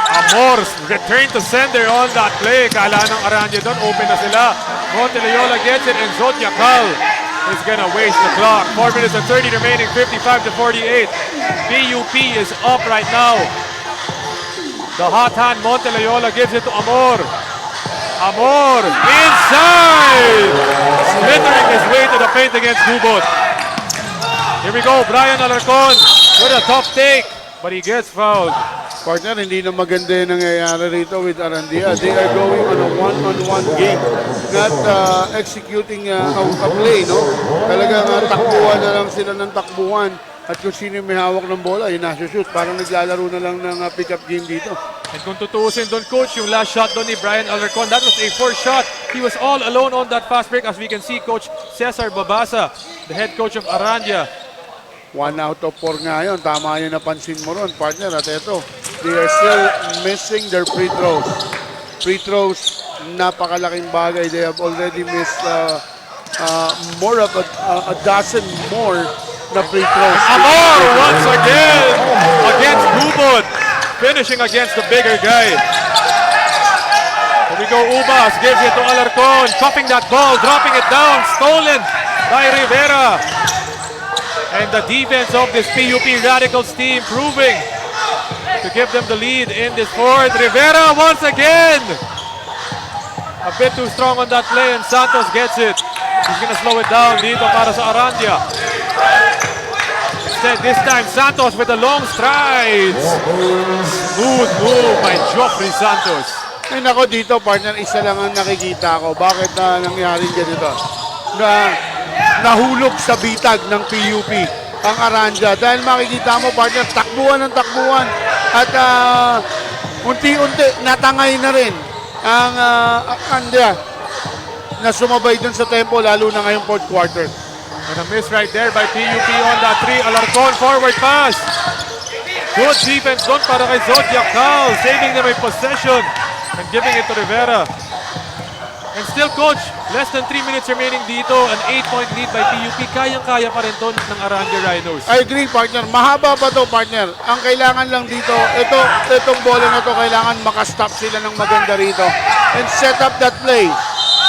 Amor return to sender on that play. Kala ng Arandia doon, open na sila. Monteloyola gets it, and Zodiacal is gonna waste the clock. 4 minutes and 30 remaining, 55 to 48. PUP is up right now. The hot hand, Monteloyola gives it to Amor. Amor, inside! Slithering his way to the paint against Gubot. Here we go, Brian Alarcon with a tough take, but he gets fouled. Partner, hindi na maganda yung nangyayari rito with Arandia. They are going on a one-on-one game. Not executing a play, no? Talagang takbuhan na lang sila ng takbuhan. At kung sino yung may hawak ng bola, yun nasa-shoot. Parang naglalaro na lang ng pick-up game dito. And kung tutuusin doon, coach, yung last shot doon ni Brian Alarcon, that was a fourth shot. He was all alone on that fast break. As we can see, Coach Cesar Babasa, the head coach of Arandia. 1 out of 4 nga yun. Tama yun, napansin mo ron, partner. At eto, they are still missing their free throws. Free throws, napakalaking bagay. They have already missed more of a dozen more na free throws. Amor once again against Gubot, finishing against the bigger guy. Here we go, Ubas gives it to Alarcon, cuffing that ball, dropping it down, stolen by Rivera. And the defense of this PUP Radicals team proving to give them the lead in this fourth. Rivera once again. A bit too strong on that play and Santos gets it. He's gonna slow it down dito para sa Arandia. Instead, this time, Santos with the long strides. Smooth move by Joffrey Santos. Ay nako, dito partner, isa lang ang nakikita ko. Bakit nangyari ganito? Nahulog sa bitag ng PUP ang Arandia. Dahil makikita mo partner, takbuhan ng takbuhan. At unti-unti natangay na rin ang Arandia na sumabay dun sa tempo, lalo na ngayong fourth quarter. And a miss right there by PUP on that three. Alarcon forward pass. Good defense doon para kay Zodiac Cal, saving them a possession and giving it to Rivera. And still, coach, less than 3 minutes remaining dito, an 8-point lead by PUP. Kayang-kaya pa rin to ng Arandia Rhinos. I agree partner, mahaba pa to partner. Ang kailangan lang dito, itong bola na to, kailangan makastop sila ng maganda rito and set up that play.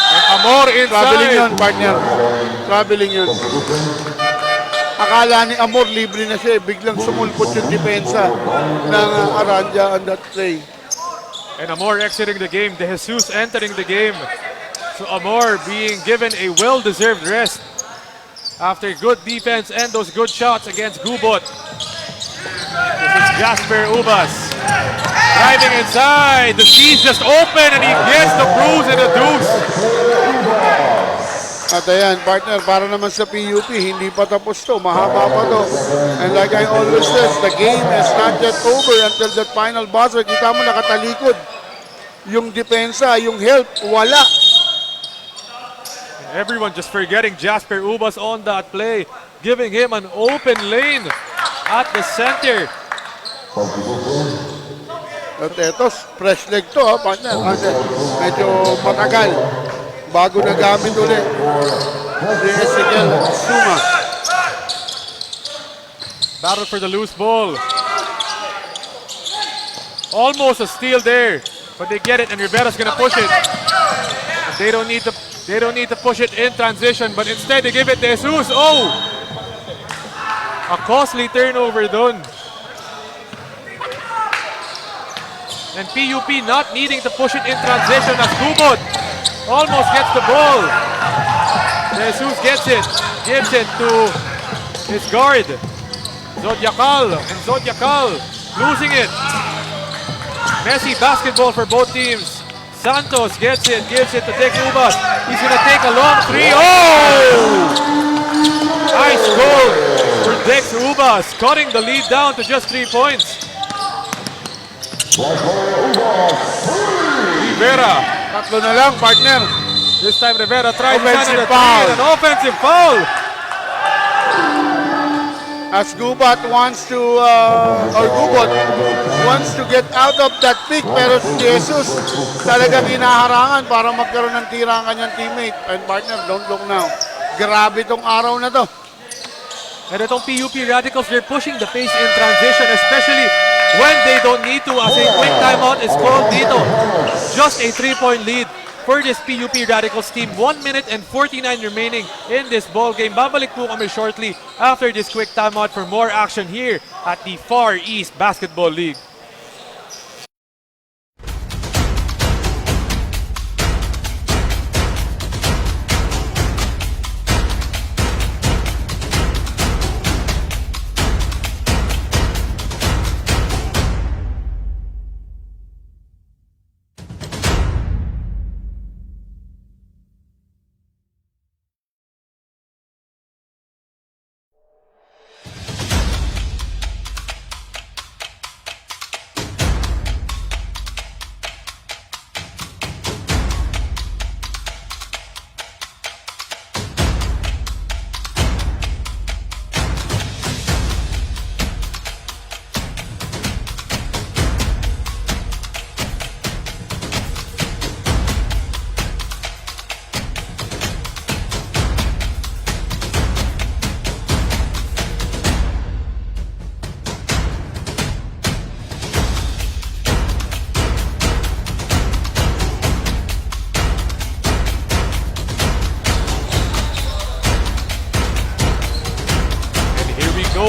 And Amor inside. Traveling yun, partner. Traveling yun. Akala ni Amor, libre na siya. Biglang sumulpot yung depensa ng Arandia on that play. And Amor exiting the game. De Jesus entering the game. So Amor being given a well-deserved rest after good defense and those good shots against Gubot. This is Jasper Ubas. Driving inside. The C's just open and he gets the bruise and the deuce. At ayan, partner, para naman sa PUP, hindi pa tapos to, mahaba pa to. And like I always says, the game is not yet over until that final buzzer. Kita mo nakatalikod. Yung depensa, yung help, wala. Everyone just forgetting Jasper Ubas on that play, giving him an open lane at the center. At eto, fresh leg to, partner. Medyo matagal. Bago na gamit ulit. Si Ezekiel Suma. Battle for the loose ball. Almost a steal there, but they get it and Rivera's gonna push it. And they don't need to push it in transition, but instead they give it to Jesus. Oh! A costly turnover dun. And PUP not needing to push it in transition as Gubot almost gets the ball. Jesus gets it, gives it to his guard, Zodiacal, and Zodiacal losing it. Messy basketball for both teams. Santos gets it, gives it to Dex Ubas. He's gonna take a long three. Oh! Nice goal for Dex Ubas, cutting the lead down to just 3 points. Rivera. Tatlo na lang, partner. This time Rivera tries Offensive to foul. an offensive foul. As Gubot wants to, Gubot wants to get out of that pick, pero si Jesus talagang hinaharangan para magkaroon ng tira ang kanyang teammate. And partner, don't look now. Grabe tong araw na to. And itong PUP Radicals, they're pushing the pace in transition, especially when they don't need to, as a quick timeout is called dito. Just a 3-point lead for this PUP Radicals team. 1 minute and 49 remaining in this ball game. Babalik po kami shortly after this quick timeout for more action here at the Far East Basketball League.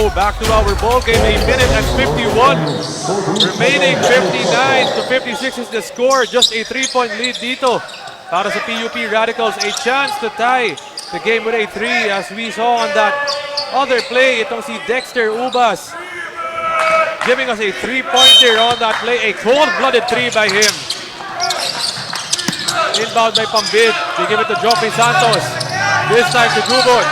go. Back to our ball game. 1 minute and 51 remaining. 59 to 56 is the score. Just a 3-point lead dito para sa PUP Radicals. A chance to tie the game with a 3 as we saw on that other play. Itong si Dexter Ubas giving us a 3-pointer on that play. A cold-blooded 3 by him. Inbound by Pambid. They give it to Joffrey Santos. This time to Gubot.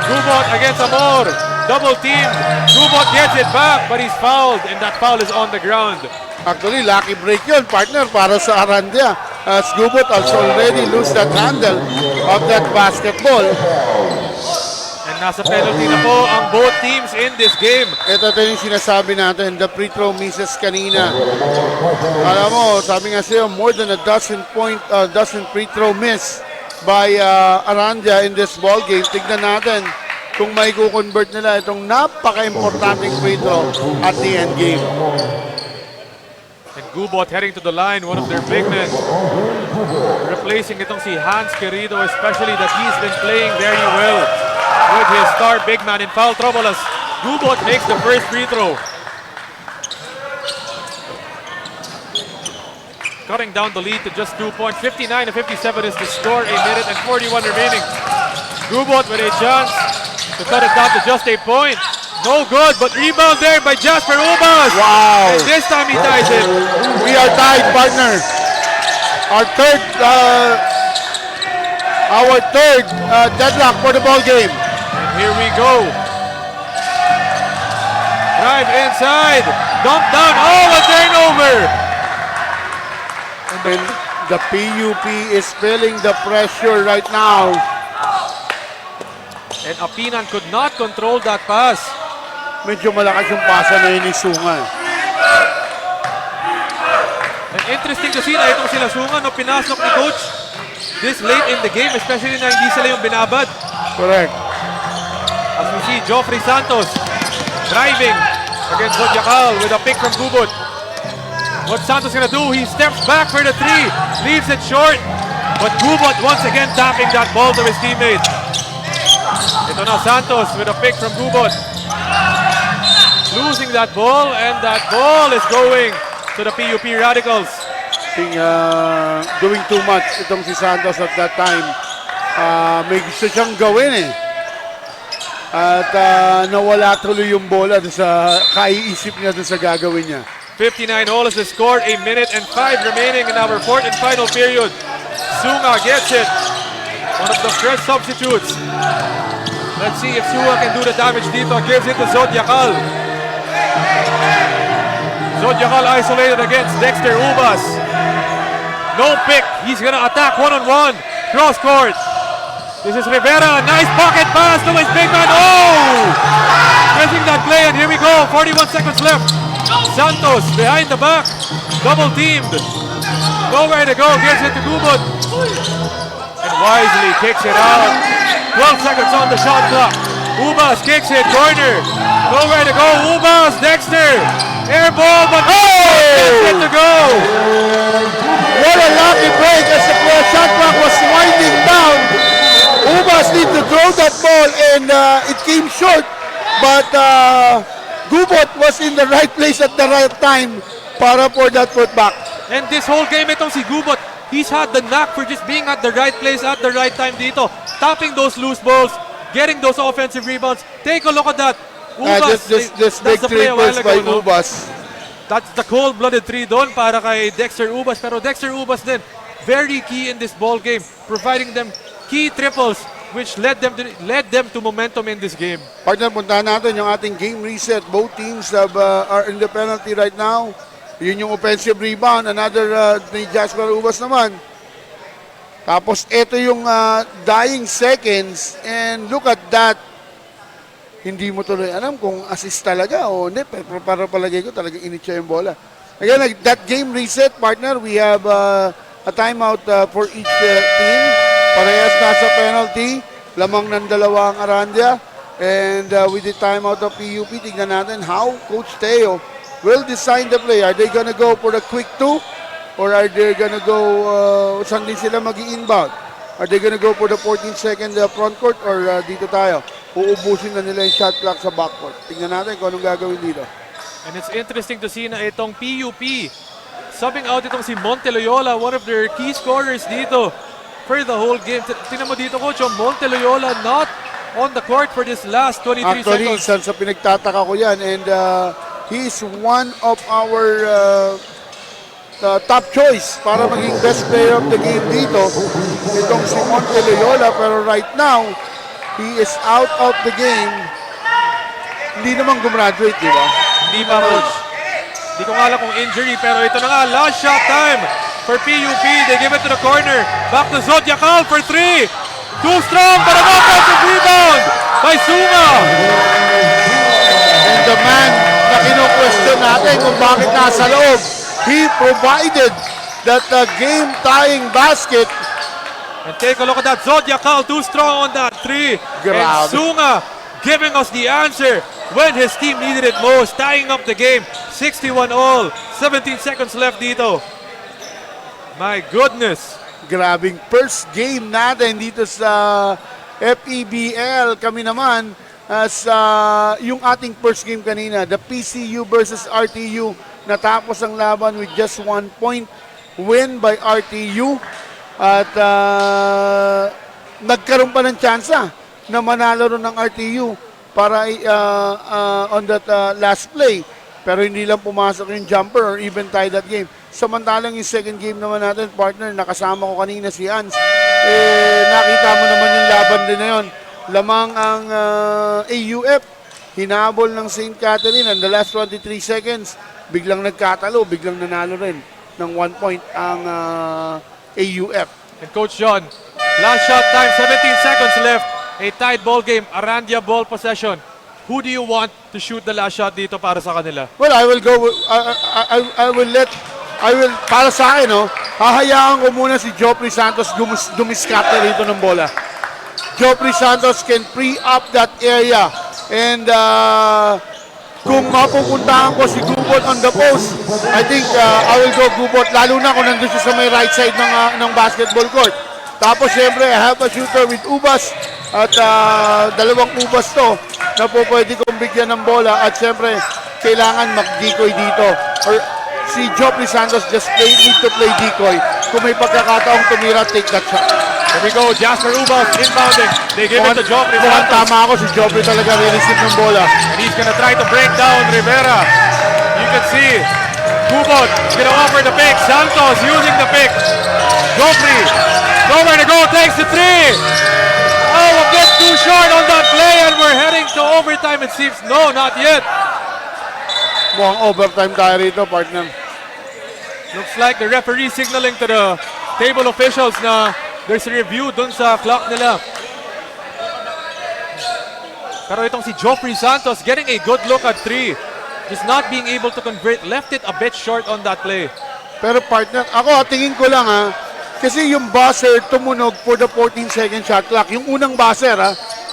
Gubot against Amor. Double team. Gubot gets it back, but he's fouled, and that foul is on the ground. Actually, lucky break yun, partner, para sa Arandia. As Gubot also already lose that handle of that basketball. And nasa penalty na po ang both teams in this game. Ito yung sinasabi natin, the free throw misses kanina. Alam mo, sabi nga sa'yo, more than a dozen free throw miss by Arandia in this ball game. Tignan natin kung may convert nila itong napaka-importanting free throw at the end game. And Gubot heading to the line, one of their big men. Replacing itong si Hans Querido, especially that he's been playing very well with his star big man in foul trouble as Gubot makes the first free throw. Cutting down the lead to just 2 points. 59 to 57 is the score. 1 minute and 41 remaining. Gubot with a chance to cut it down to just a point. No good, but rebound there by Jasper Ubas. Wow! And this time he ties it. We are tied, partner. Our third deadlock for the ball game. And here we go. Drive inside. Dump down. Oh, a turnover. And the PUP is feeling the pressure right now. And Apinan could not control that pass. Medyo malakas yung pasa na yun ni Sunga. And interesting to see na itong sila Sunga no pinasok ni coach this late in the game, especially na hindi sila yung binabad. Correct. As we see Joffrey Santos driving against Zodiacal with a pick from Gubot. What Santos gonna do? He steps back for the 3, leaves it short, but Gubot once again tapping that ball to his teammate. Ito na Santos with a pick from Gubot. Losing that ball, and that ball is going to the PUP Radicals. Doing too much itong si Santos at that time. May gusto siyang gawin eh. At nawala tuloy yung bola sa kaiisip niya sa gagawin niya. 59 all is the score. 1 minute and 5 remaining in our fourth and final period. Sunga gets it. One of the fresh substitutes. Let's see if Sunga can do the damage dito. Gives it to Zodiacal. Zodiacal isolated against Dexter Ubas. No pick. He's gonna attack one-on-one. Cross court. This is Rivera. Nice pocket pass to his big man. Oh! Missing that play, and here we go. 41 seconds left. Santos behind the back. Double teamed. Nowhere to go. Gives it to Gubot. And wisely kicks it out. 12 seconds on the shot clock. Ubas kicks it. Corner. Nowhere to go. Ubas. Dexter. Air ball, but gets it to go. What a lucky break as the shot clock was winding down. Ubas need to throw that ball and it came short. But Gubot was in the right place at the right time para for that putback. And this whole game, itong si Gubot, he's had the knack for just being at the right place at the right time dito. Tapping those loose balls, getting those offensive rebounds. Take a look at that. Ubas, This big triples by Ubas. That's the cold-blooded 3 doon para kay Dexter Ubas. Pero Dexter Ubas din, very key in this ball game, providing them key triples which led them to momentum in this game. Partner, puntahan natin yung ating game reset. Both teams are in the penalty right now. Yun yung offensive rebound. Another ni Jasper Ubas naman. Tapos ito yung dying seconds. And look at that. Hindi mo tuloy alam kung assist talaga o hindi. Pero para palagay ko talagang initya yung bola. Again, that game reset, partner, we have a timeout for each team. Parehas nasa penalty. Lamang ng dalawang Arandia. And with the timeout of PUP, tignan natin how Coach Teo will design the play. Are they gonna go for the quick 2? Or are they gonna go, saan din sila mag-i-inbound? Are they gonna go for the 14-second front court or dito tayo? uubusin na nila yung shot clock sa backcourt. Tingnan natin kung anong gagawin dito. And it's interesting to see na itong PUP subbing out itong si Monteloyola, one of their key scorers dito for the whole game. Tingnan mo dito, Coach, Monteloyola not on the court for this last 23 Actually, seconds. isa sa pinagtataka ko yan. And he is one of our top choice para maging best player of the game dito. Itong si Monteloyola. Pero right now, he is out of the game. Hindi naman gumraduate, di ba? Hindi pa, Coach. Hindi ko nga alam kung injury, pero ito na nga, last shot time for PUP. They give it to the corner. Back to Zodiacal for 3. Too strong, but an offensive rebound by Sunga. And the man na kino-question natin kung bakit nasa loob, he provided that game-tying basket. And take a look at that. Zodiacal too strong on that 3. And Grabe. Sunga giving us the answer when his team needed it most, tying up the game. 61 all. 17 seconds left dito. My goodness. Grabing first game natin dito sa FEBL. Kami naman sa yung ating first game kanina, the PCU versus RTU. Natapos ang laban with just 1 point win by RTU. At nagkaroon pa ng tsansa na manalo ron ng RTU para on that last play. Pero hindi lang pumasok yung jumper or even tie that game. Samantalang yung second game naman natin, partner, nakasama ko kanina si Hans. Nakita mo naman yung laban din na yun. Lamang ang AUF, hinabol ng St. Catherine and the last 23 seconds, biglang nagkatalo, biglang nanalo rin ng 1 point ang AUF. And Coach John, last shot time, 17 seconds left. A tied ball game, Arandia ball possession. Who do you want to shoot the last shot dito para sa kanila? Well, I will go, para sa akin, hahayaan ko muna si Joffrey Santos dumiskate rito ng bola. Joffrey Santos can free up that area. And kung mapupuntahan ko si Gubot on the post, I think I will go Gubot, lalo na kung nandun siya sa may right side ng basketball court. Tapos syempre, I have a shooter with Ubas at dalawang Ubas to na po pwede kong bigyan ng bola at syempre, kailangan mag-decoy dito. Or si Joffrey Santos just need to play decoy. Kung may pagkakataong tumira, take that shot. Here we go, Jasper Ubas inbounding. They give it to Joffrey Mukhang Santos. tama ako, si Joffrey talaga re-receive ng bola. And he's gonna try to break down Rivera. You can see Gubot gonna offer the pick. Santos using the pick. Joffrey, nowhere to go, takes the 3. Oh, a bit too short on that play and we're heading to overtime it seems. No, not yet. Mukhang overtime tayo rito, partner. Looks like the referee signaling to the table officials na there's a review dun sa clock nila. Pero itong si Joffrey Santos getting a good look at 3. Just not being able to convert. Left it a bit short on that play. Pero partner, ako tingin ko lang kasi yung buzzer tumunog for the 14-second shot clock. Yung unang buzzer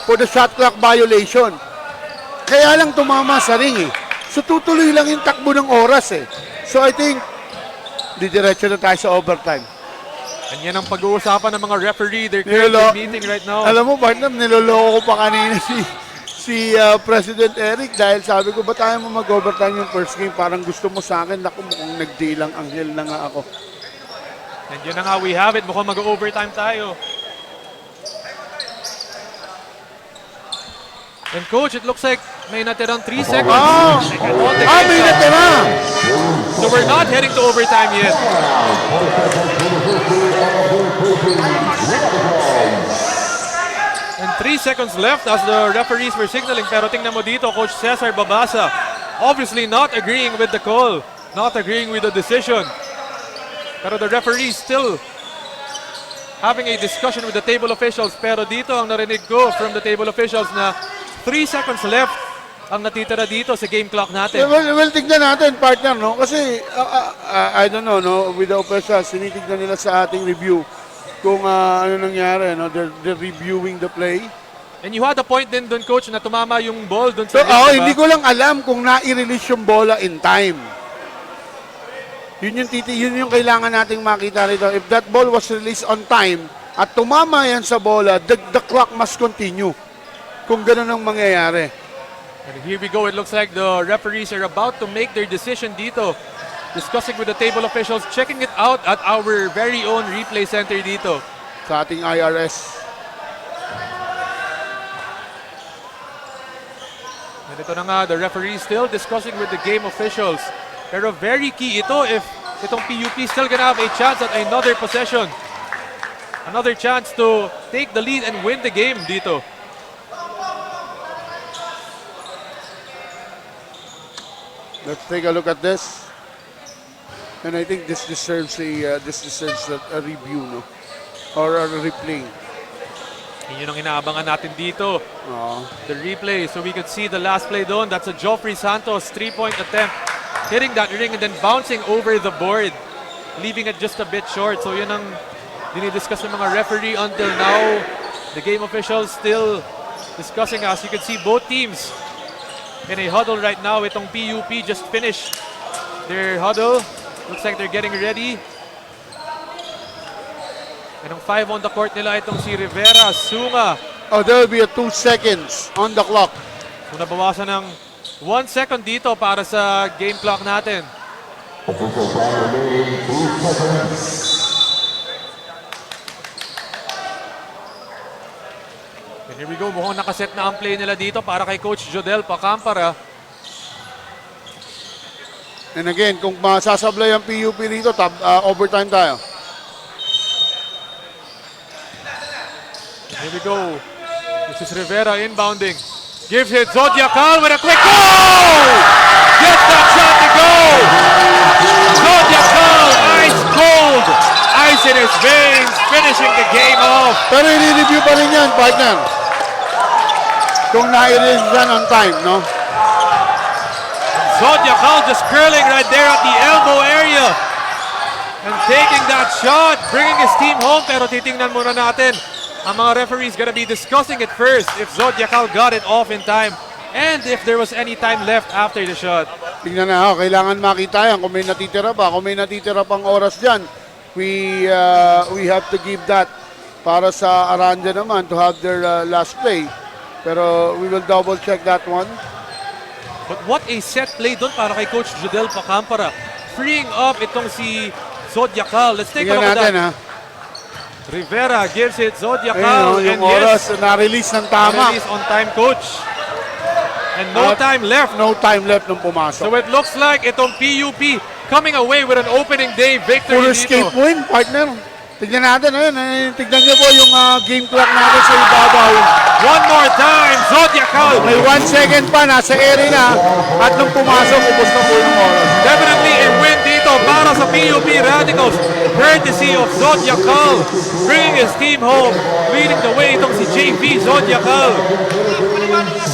for the shot clock violation. Kaya lang tumama sa ring So tutuloy lang yung takbo ng oras So I think, didiretso na tayo sa overtime. And yan ang pag-uusapan ng mga referee. They're currently meeting right now. Alam mo partner, niloloko ko pa kanina si President Eric dahil sabi ko, ba tayo mo mag-overtime yung first game? Parang gusto mo sa akin, naku, mukhang nagdilang anghel na nga ako. And yun na nga, we have it. Mukhang mag-overtime tayo. And coach, it looks like may natirang 3 seconds. May natira! So we're not heading to overtime yet. And 3 seconds left as the referees were signaling. Pero tingnan mo dito, Coach Cesar Babasa, obviously not agreeing with the call, not agreeing with the decision. Pero the referee still having a discussion with the table officials. Pero dito ang narinig ko from the table officials na 3 seconds left ang natitira dito sa game clock natin. Well, tignan natin, partner, Kasi, I don't know, with the officials, sinitignan nila sa ating review kung ano nangyari, They're reviewing the play. And you had a point din doon, Coach, na tumama yung ball doon So, sa ring, diba? hindi ko lang alam kung na-release yung bola in time. Yun yung kailangan nating makita rito. If that ball was released on time at tumama yan sa bola, the clock must continue. kung ganun ang mangyayari. And here we go. It looks like the referees are about to make their decision dito. Discussing with the table officials, checking it out at our very own replay center dito. Sa ating IRS. And ito na nga, the referees still discussing with the game officials. Pero very key ito if itong PUP still gonna have a chance at another possession. Another chance to take the lead and win the game dito. Let's take a look at this. And I think this deserves a review, no? Or a replay. Yun ang inaabangan natin dito. The replay, so we could see the last play doon. That's a Joffrey Santos 3-point attempt. Hitting that ring and then bouncing over the board. Leaving it just a bit short. So yun ang dinidiscuss ng mga referee until now. The game officials still discussing, as you can see both teams in a huddle right now. Itong PUP just finished their huddle. Looks like they're getting ready. And ang 5 on the court nila itong si Rivera, Sunga. Oh, there will be a 2 seconds on the clock. So nabawasan ng 1 second dito para sa game clock natin. And here we go, mukhang nakaset na ang play nila dito para kay Coach Jodel Pacampara. And again, kung masasablay ang PUP dito, overtime tayo. Here we go. This is Rivera inbounding. Gives it Zodiacal with a quick goal! Gets that shot to go! Zodiacal, ice cold! Ice in his veins, finishing the game off. Pero i-review pa rin yan, partner. Kung na-release yan on time, no? Zodiacal just curling right there at the elbow area. And taking that shot, bringing his team home. Pero titingnan muna natin. Ang mga referees gonna be discussing it first if Zodiacal got it off in time and if there was any time left after the shot. Tingnan na, kailangan makita yan kung may natitira pa. Kung may natitira pang oras dyan, we have to give that para sa Arandia naman to have their last play. Pero we will double check that one. But what a set play doon para kay Coach Jodel Pacampara. Freeing up itong si Zodiacal. Let's take a look at that. Natin, ha? Rivera gives it Ayun, Zodiacal. yung And oras yes, na-release ng tama. release on time, Coach. And no time left. No time left nung pumasok. So it looks like itong PUP coming away with an opening day victory Puro dito. escape win, partner. Tignan natin, ayun. Tignan niyo po yung game clock natin sa ibabaw. One more time, Zodiacal. May 1 second pa, nasa area na. At nung pumasok, ubos na po yung oras. Definitely a win dito para sa PUP Radicals. Courtesy of Zodiacal. Bringing his team home. Leading the way itong si JV Zodiacal.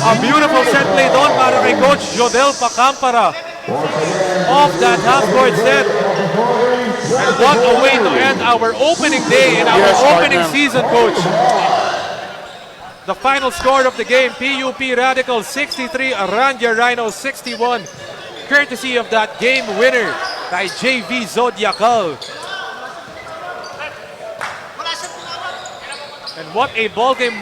A beautiful set play doon para kay Coach Jodel Pacampara. Off that half-court set. And what a way to end our opening day in our Yes, opening partner. season, Coach. The final score of the game, PUP Radicals 63, Arandia Rhinos 61. Courtesy of that game winner by JV Zodiacal. And what a ball game.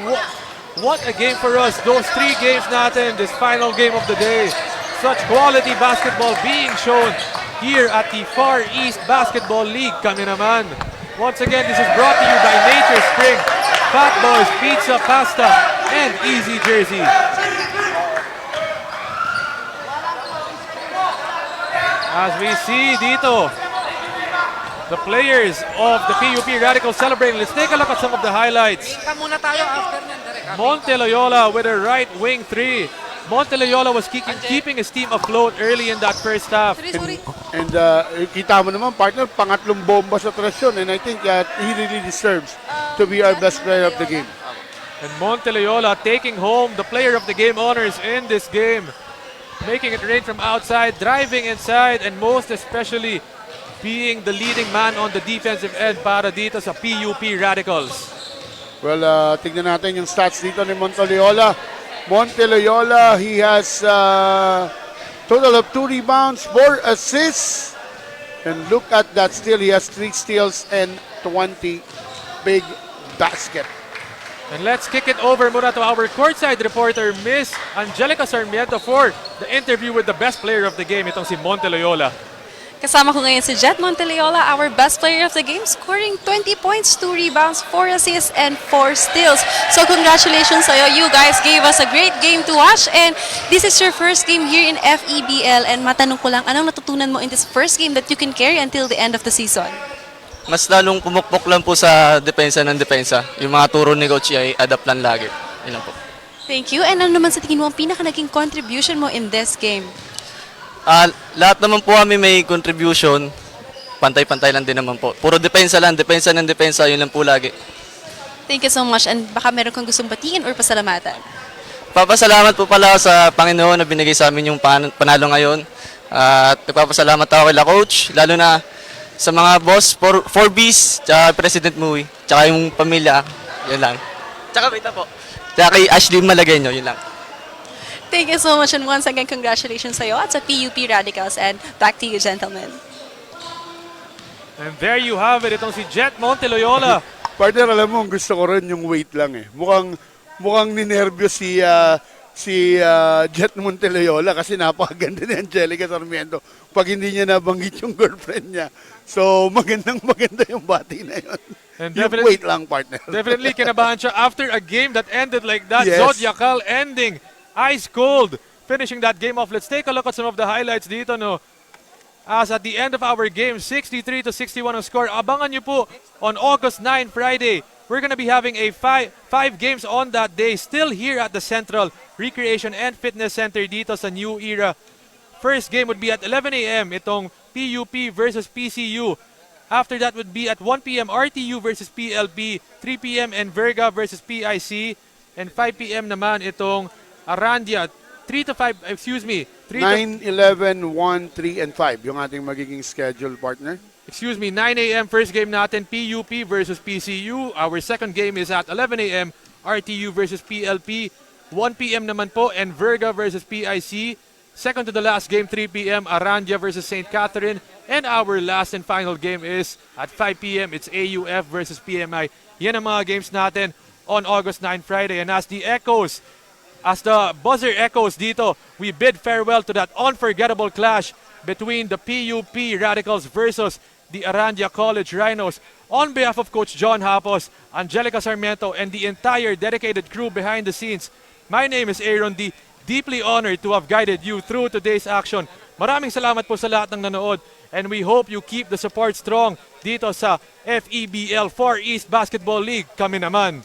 What a game for us. Those 3 games natin, this final game of the day. Such quality basketball being shown here at the Far East Basketball League. Kami naman. Once again, this is brought to you by Nature Spring, Fat Boys Pizza, Pasta, and Easy Jersey. As we see dito, the players of the PUP Radicals celebrating. Let's take a look at some of the highlights. Ika muna tayo after nyan, direct. Monteloyola with a right wing 3. Monteloyola was keeping his team afloat early in that first half. And kita mo naman, partner, pangatlong bomba sa tres yun. And I think he really deserves to be our best player of the game. And Monteloyola taking home the player of the game honors in this game. Making it rain from outside, driving inside, and most especially being the leading man on the defensive end para dito sa PUP Radicals. Well, tignan natin yung stats dito ni Monteloyola. Monteloyola, he has total of 2 rebounds, 4 assists. And look at that steal. He has 3 steals and 20 big basket. And let's kick it over muna to our courtside reporter, Miss Angelica Sarmiento, for the interview with the best player of the game, itong si Monteloyola. Kasama ko ngayon si Jet Monteloyola, our best player of the game, scoring 20 points, 2 rebounds, 4 assists, and 4 steals. So congratulations sa'yo. You guys gave us a great game to watch, and this is your first game here in FEBL. And matanong ko lang, anong natutunan mo in this first game that you can carry until the end of the season? Mas lalong pumukpok lang po sa depensa ng depensa. Yung mga turo ni Coach ay adapt lang lagi. Yun lang po. Thank you. And ano naman sa tingin mo ang pinaka naging contribution mo in this game? Lahat naman po kami may contribution. Pantay-pantay lang din naman po. Puro depensa lang, depensa ng depensa, yun lang po lagi. Thank you so much. And baka meron kang gustong batiin or pasalamatan? Papasalamat po pala sa Panginoon na binigay sa amin yung panalo ngayon. At nagpapasalamat ako kay Coach, lalo na sa mga boss, 4Bs, tsaka President Mui, tsaka yung pamilya, yun lang. Tsaka wait na po. Tsaka kay Ashley Malagueño, yun lang. Thank you so much, and once again, congratulations sa'yo at sa PUP Radicals, and back to you, gentlemen. And there you have it, itong si Jet Monteloyola. Partner, alam mo, gusto ko rin yung weight lang eh. Mukhang ninervyos si Jet Monteloyola kasi napakaganda ni Angelica Sarmiento pag hindi niya nabanggit yung girlfriend niya. So, maganda yung bati na yun. And Yung wait lang, partner. Definitely kinabahan siya after a game that ended like that. Yes. Zodiacal ending. Ice cold. Finishing that game off. Let's take a look at some of the highlights dito, no? As at the end of our game, 63-61 ang score. Abangan nyo po on August 9, Friday. We're gonna be having a five games on that day, still here at the Central Recreation and Fitness Center dito sa New Era. First game would be at 11 a.m. itong PUP versus PCU. After that would be at 1 p.m. RTU versus PLP, 3 p.m. Enverga versus PIC, and 5 p.m. naman itong Arandia. 3 to 5, excuse me. 9, 11, 1, 3, and 5 yung ating magiging schedule, partner. 9 a.m. first game natin, PUP versus PCU. Our second game is at 11 a.m. RTU versus PLP. 1 p.m. naman po, Enverga versus PIC. Second to the last game, 3 p.m. Arandia versus St. Catherine. And our last and final game is at 5 p.m. It's AUF versus PMI. Yan ang mga games natin on August 9, Friday. And as the buzzer echoes dito, we bid farewell to that unforgettable clash between the PUP Radicals versus the Arandia College Rhinos. On behalf of Coach John Hapos, Angelica Sarmiento, and the entire dedicated crew behind the scenes, my name is Aaron D. Deeply honored to have guided you through today's action. Maraming salamat po sa lahat ng nanood, and we hope you keep the support strong dito sa FEBL 4 East Basketball League. Kami naman.